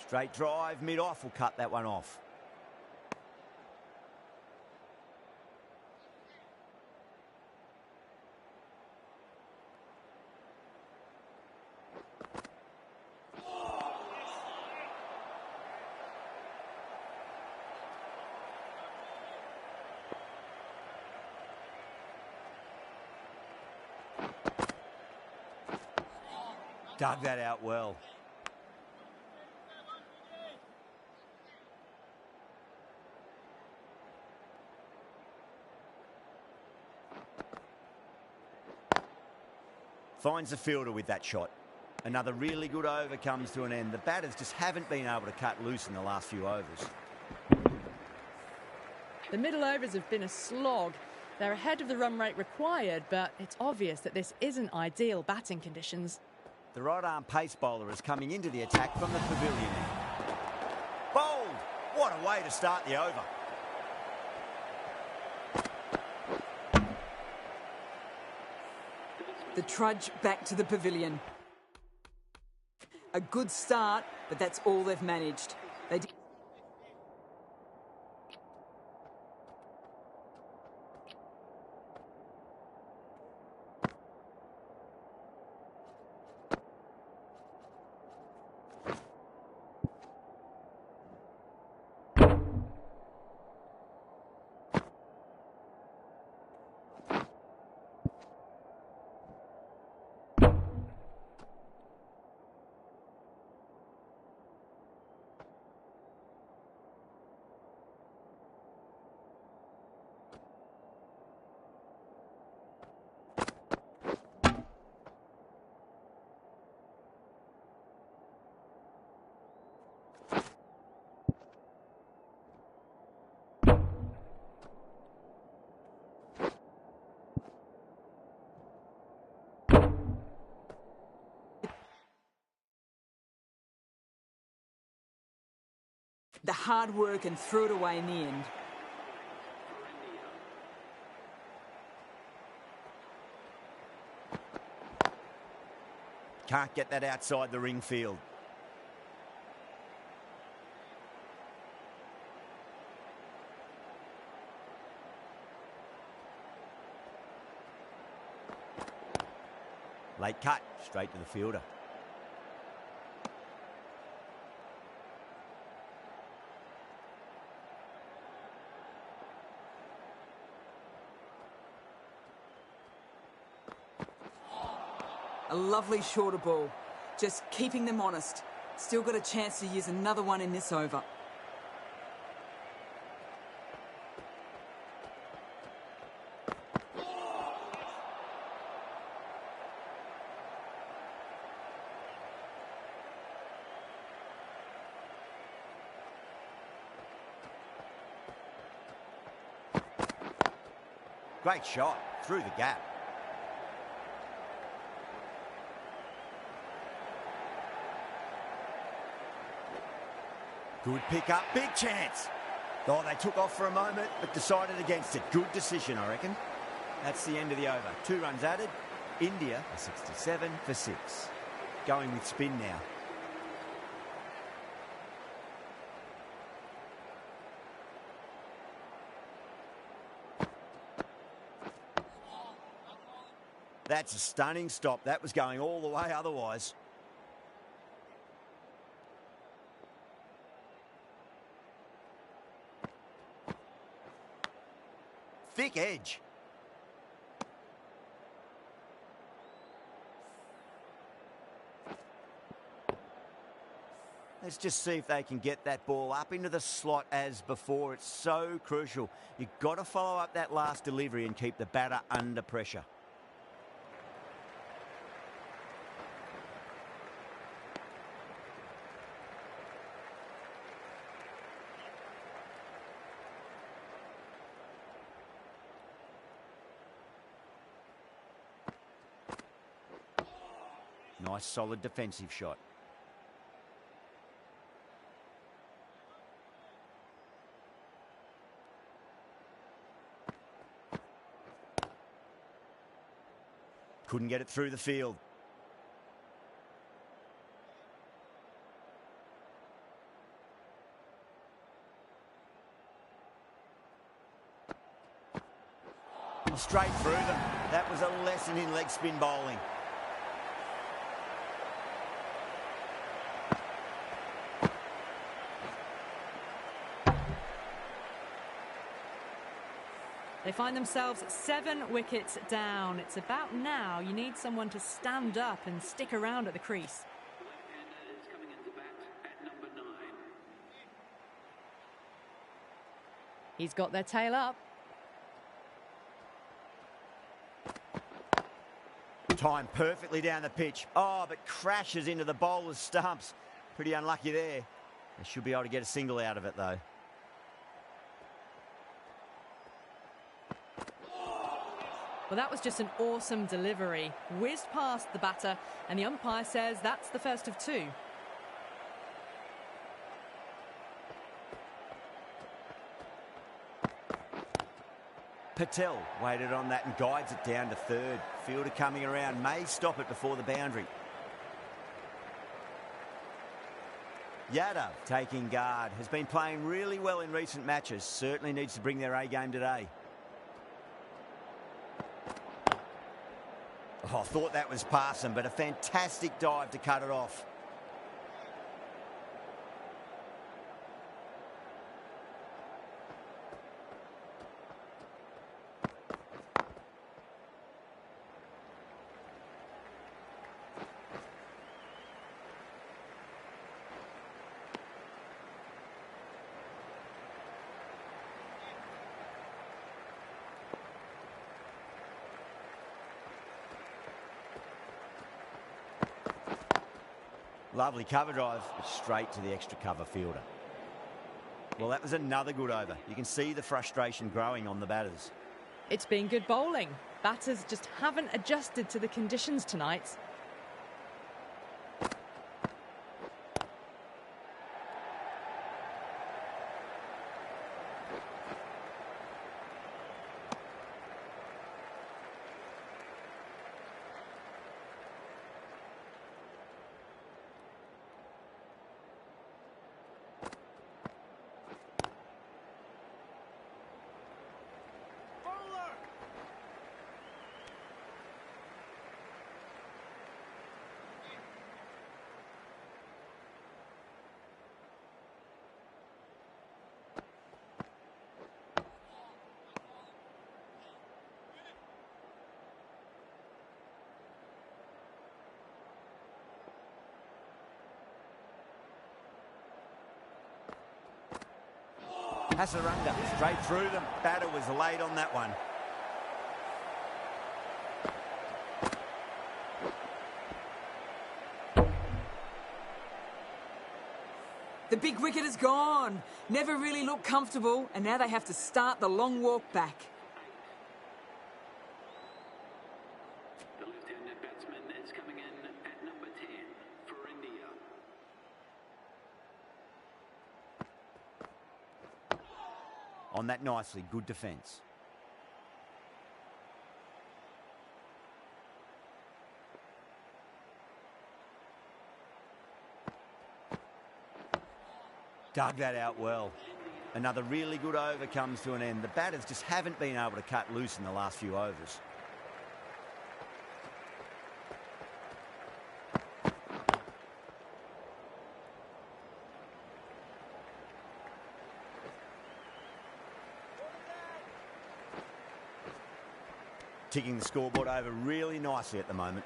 Straight drive, mid-off will cut that one off. Dug that out well. Finds the fielder with that shot. Another really good over comes to an end. The batters just haven't been able to cut loose in the last few overs. The middle overs have been a slog. They're ahead of the run rate required, but it's obvious that this isn't ideal batting conditions. The right-arm pace bowler is coming into the attack from the pavilion. Bowled! What a way to start the over. The trudge back to the pavilion. A good start, but that's all they've managed. They the hard work and threw it away in the end. Can't get that outside the ring field. Late cut, straight to the fielder. A lovely shorter ball. Just keeping them honest. Still got a chance to use another one in this over. Great shot, through the gap. Good pick up, big chance. Oh, they took off for a moment, but decided against it. Good decision, I reckon. That's the end of the over. 2 runs added. India are 67 for 6. Going with spin now. That's a stunning stop. That was going all the way otherwise. Thick edge. Let's just see if they can get that ball up into the slot as before. It's so crucial. You've got to follow up that last delivery and keep the batter under pressure. Nice solid defensive shot. Couldn't get it through the field. Straight through them. That was a lesson in leg spin bowling. They find themselves 7 wickets down. It's about now you need someone to stand up and stick around at the crease. Left-hander is coming into bat at number 9. He's got their tail up. Timed perfectly down the pitch. Oh, but crashes into the bowler's stumps. Pretty unlucky there. They should be able to get a single out of it, though. Well, that was just an awesome delivery. Whizzed past the batter, and the umpire says that's the first of 2. Patel waited on that and guides it down to third. Fielder coming around, may stop it before the boundary. Yadav taking guard, has been playing really well in recent matches. Certainly needs to bring their A game today. Oh, I thought that was past him, but a fantastic dive to cut it off. Lovely cover drive, but straight to the extra cover fielder. Well, that was another good over. You can see the frustration growing on the batters. It's been good bowling. Batters just haven't adjusted to the conditions tonight. Hasaranga straight through them. Batter was late on that one. The big wicket is gone. Never really looked comfortable, and now they have to start the long walk back. The left-handed batsman is coming in at number 10 for India. On that nicely, good defence. Dug that out well. Another really good over comes to an end. The batters just haven't been able to cut loose in the last few overs. Ticking the scoreboard over really nicely at the moment.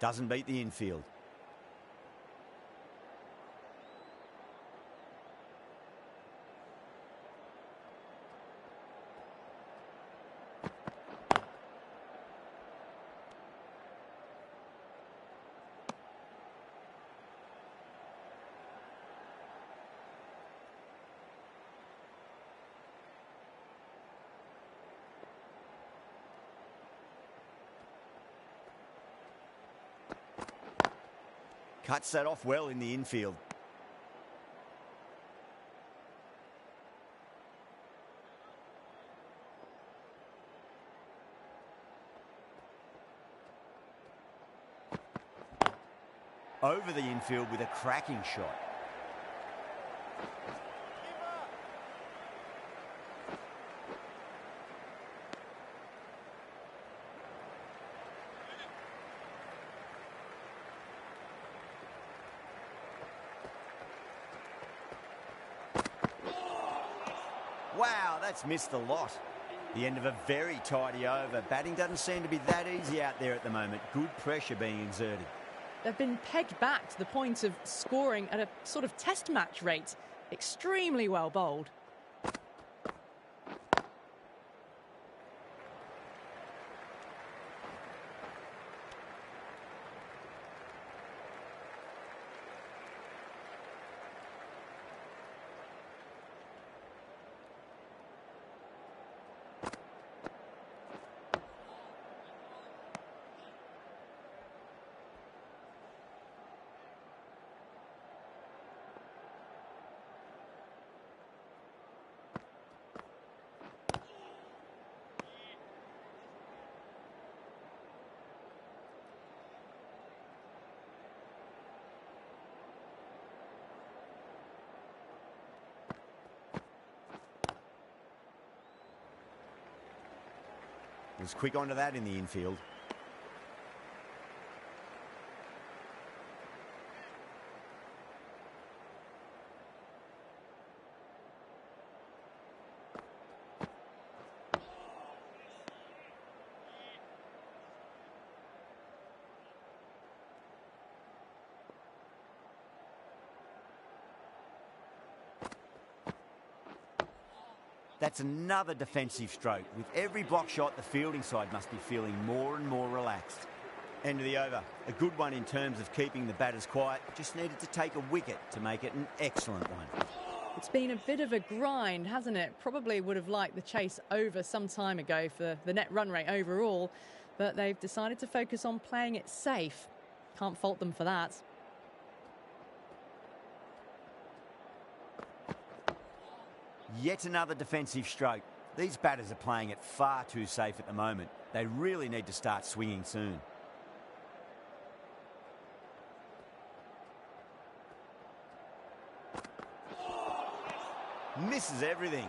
Doesn't beat the infield. Cuts that off well in the infield. over the infield with a cracking shot. Wow, that's missed a lot. The end of a very tidy over. Batting doesn't seem to be that easy out there at the moment. Good pressure being exerted. They've been pegged back to the point of scoring at a sort of test match rate. Extremely well bowled. Was quick onto that in the infield. That's another defensive stroke. With every block shot, the fielding side must be feeling more and more relaxed. End of the over. A good one in terms of keeping the batters quiet. Just needed to take a wicket to make it an excellent one. It's been a bit of a grind, hasn't it? Probably would have liked the chase over some time ago for the net run rate overall, but they've decided to focus on playing it safe. Can't fault them for that. Yet another defensive stroke. These batters are playing it far too safe at the moment. They really need to start swinging soon. Misses everything.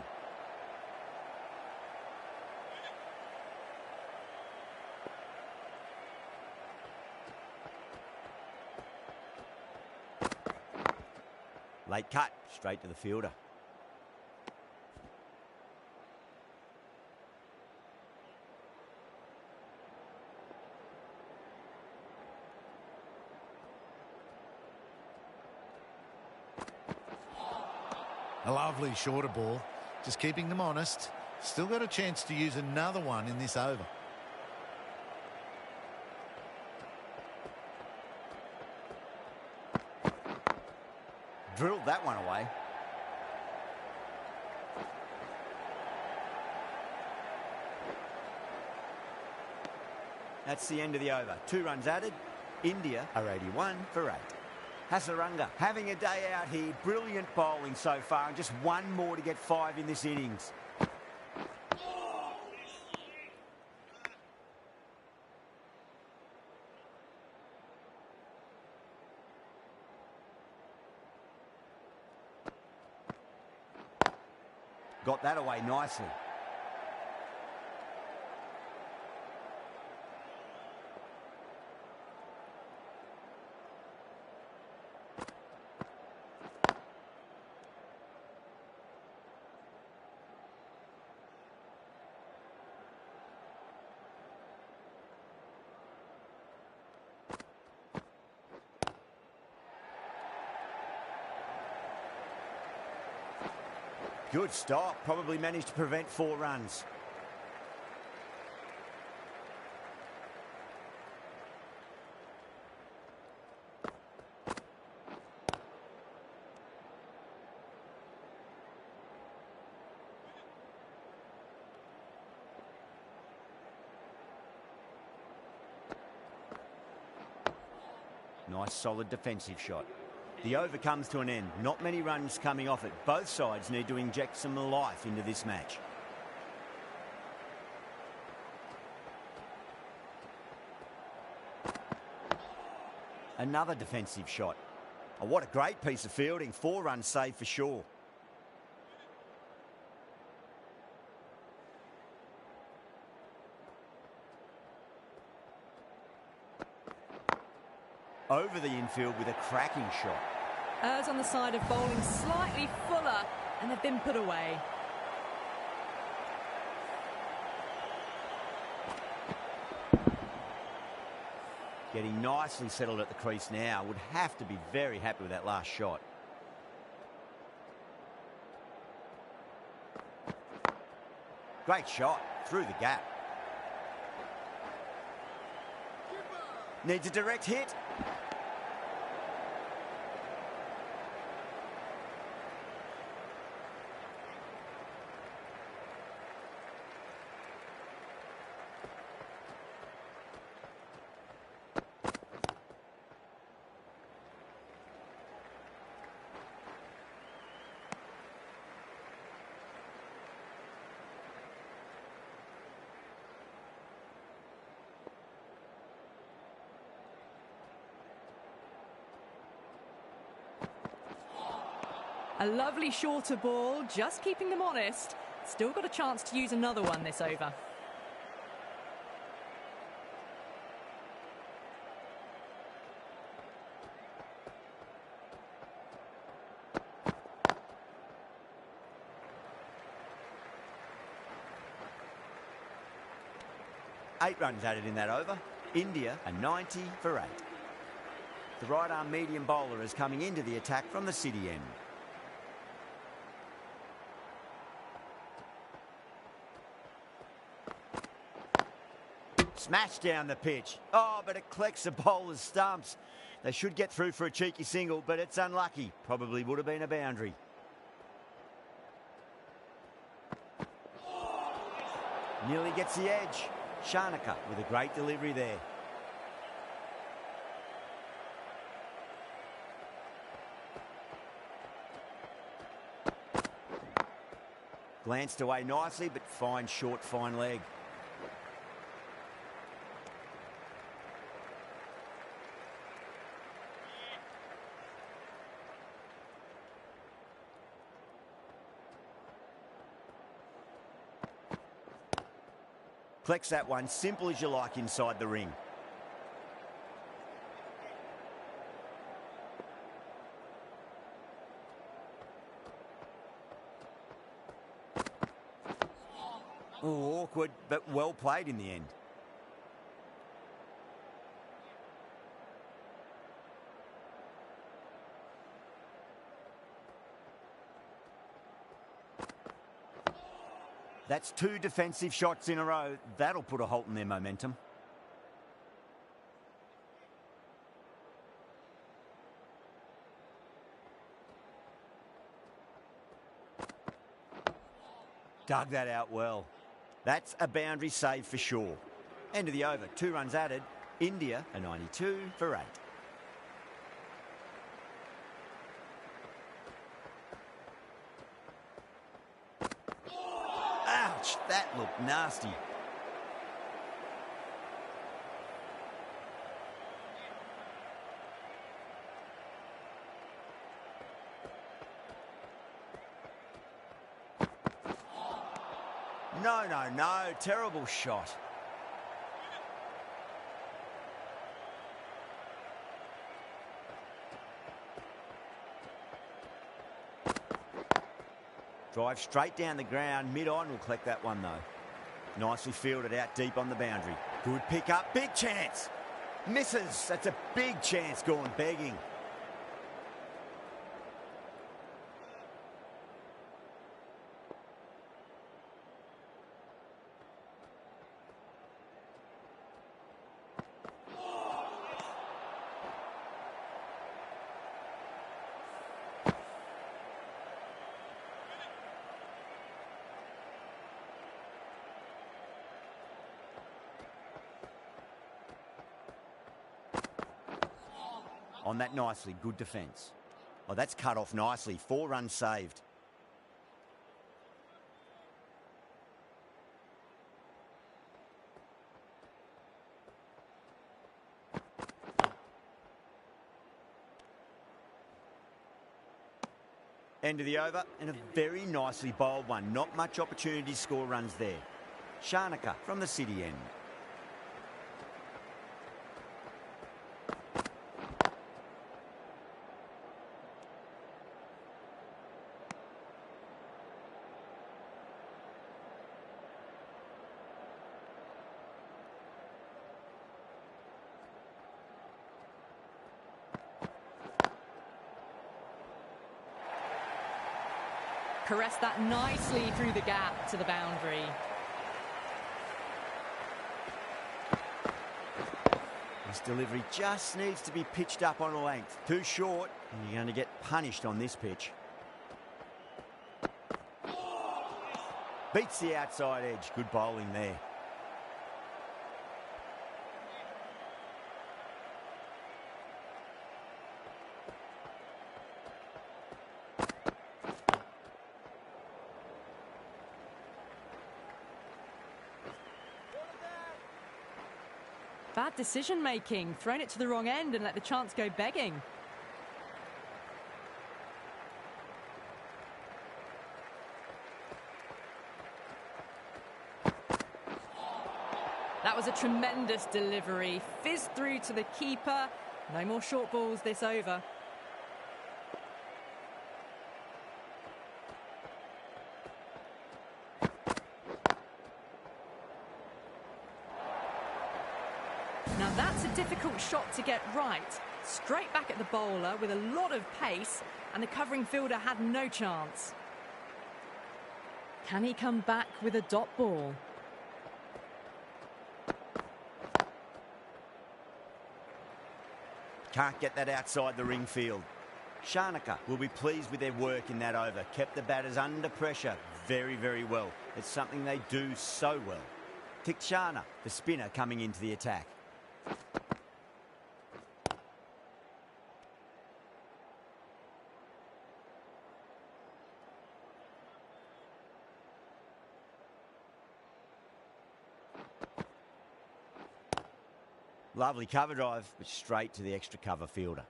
Late cut, straight to the fielder. A lovely shorter ball, just keeping them honest. Still got a chance to use another one in this over. Drilled that one away. That's the end of the over. 2 runs added. India are 81 for 8. Hasaranga having a day out here. Brilliant bowling so far, and just one more to get 5 in this innings. Got that away nicely. Good stop. Probably managed to prevent 4 runs. Nice solid defensive shot. The over comes to an end. Not many runs coming off it. Both sides need to inject some life into this match. Another defensive shot. Oh, what a great piece of fielding. 4 runs saved for sure. Over the infield with a cracking shot. Errs on the side of bowling slightly fuller, and they've been put away. Getting nicely settled at the crease now. Would have to be very happy with that last shot. Great shot through the gap. Needs a direct hit. A lovely shorter ball, just keeping them honest. Still got a chance to use another one this over. Eight runs added in that over. India a 90 for 8. The right arm medium bowler is coming into the attack from the city end. Smashed down the pitch. Oh, but it collects the bowler's stumps. They should get through for a cheeky single, but it's unlucky. Probably would have been a boundary. Nearly gets the edge. Shanaka with a great delivery there. Glanced away nicely, but fine short, fine leg. Collects that one, simple as you like inside the ring. Oh, awkward, but well played in the end. That's 2 defensive shots in a row. That'll put a halt in their momentum. Dug that out well. That's a boundary save for sure. End of the over. 2 runs added. India a 92 for 8. Ouch, that looked nasty. No, terrible shot. Drive straight down the ground, mid-on will collect that one though. Nicely fielded out deep on the boundary. Good pick up, big chance. Misses, that's a big chance gone begging. On that nicely, good defence. Oh, that's cut off nicely. 4 runs saved. End of the over, and a very nicely bowled one. Not much opportunity to score runs there. Shanaka from the city end. Caressed that nicely through the gap to the boundary. This delivery just needs to be pitched up on a length. Too short, and you're going to get punished on this pitch. Beats the outside edge. Good bowling there. Bad decision making. Thrown it to the wrong end and let the chance go begging. That was a tremendous delivery. Fizzed through to the keeper. No more short balls this over. Now that's a difficult shot to get right. Straight back at the bowler with a lot of pace, and the covering fielder had no chance. Can he come back with a dot ball? Can't get that outside the ring field. Shanaka will be pleased with their work in that over. Kept the batters under pressure very, very well. It's something they do so well. Tikshana, the spinner, coming into the attack. Lovely cover drive, but straight to the extra cover fielder.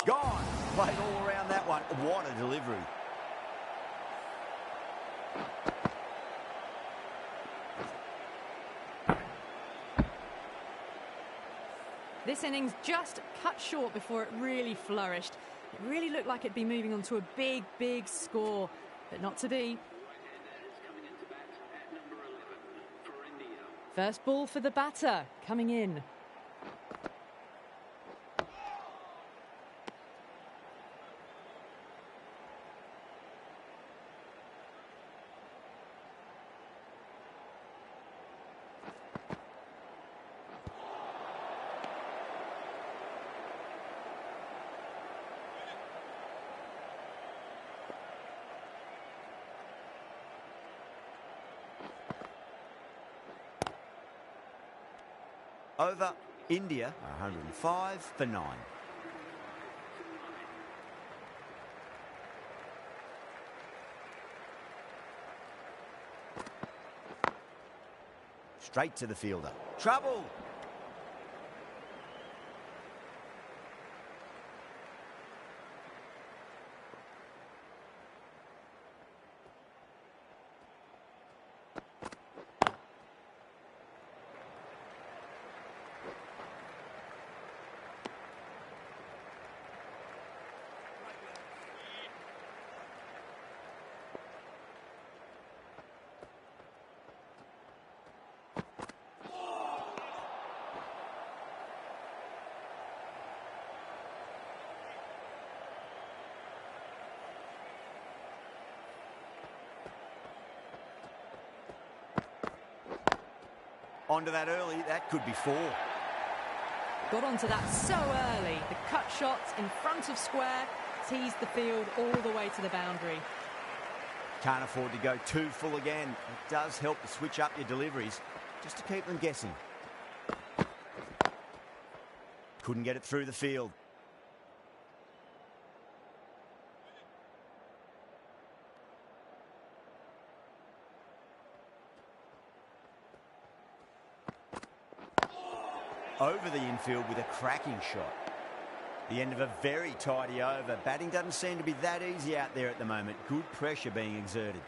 Gone. Played all around that one. What a delivery. This innings just cut short before it really flourished. It really looked like it'd be moving on to a big, big score, but not to be. First ball for the batter, coming in. Over, India, 105 for 9. Straight to the fielder. Trouble! Onto that early, that could be 4. Got onto that so early. The cut shots in front of square teased the field all the way to the boundary. Can't afford to go too full again. It does help to switch up your deliveries, just to keep them guessing. Couldn't get it through the field. over the infield with a cracking shot. The end of a very tidy over. Batting doesn't seem to be that easy out there at the moment. Good pressure being exerted.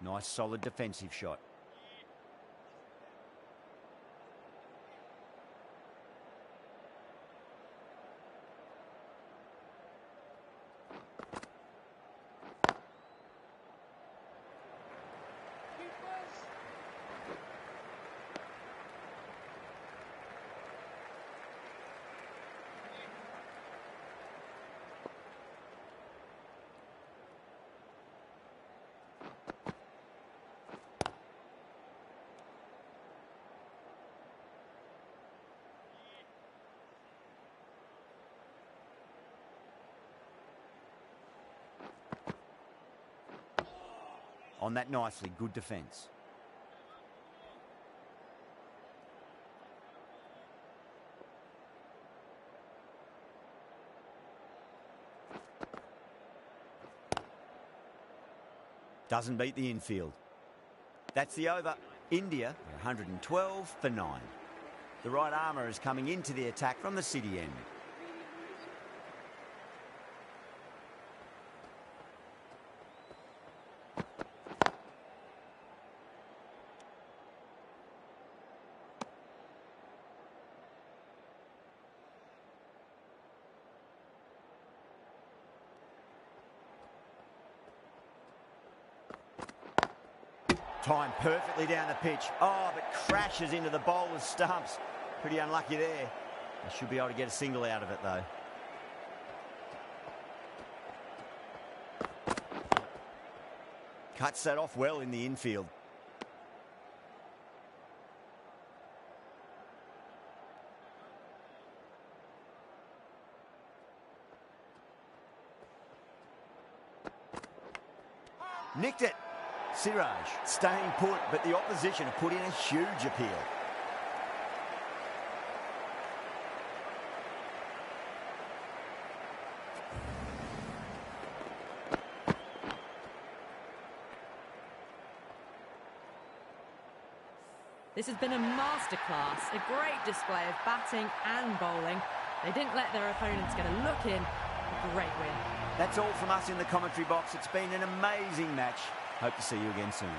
Nice solid defensive shot. On that nicely, good defence. Doesn't beat the infield. That's the over. India, 112 for 9. The right armour is coming into the attack from the city end. Timed perfectly down the pitch. Oh, but crashes into the bowler's stumps. Pretty unlucky there. They should be able to get a single out of it, though. Cuts that off well in the infield. Nicked it. Siraj staying put, but the opposition have put in a huge appeal. This has been a masterclass, a great display of batting and bowling. They didn't let their opponents get a look in. A great win. That's all from us in the commentary box. It's been an amazing match. Hope to see you again soon.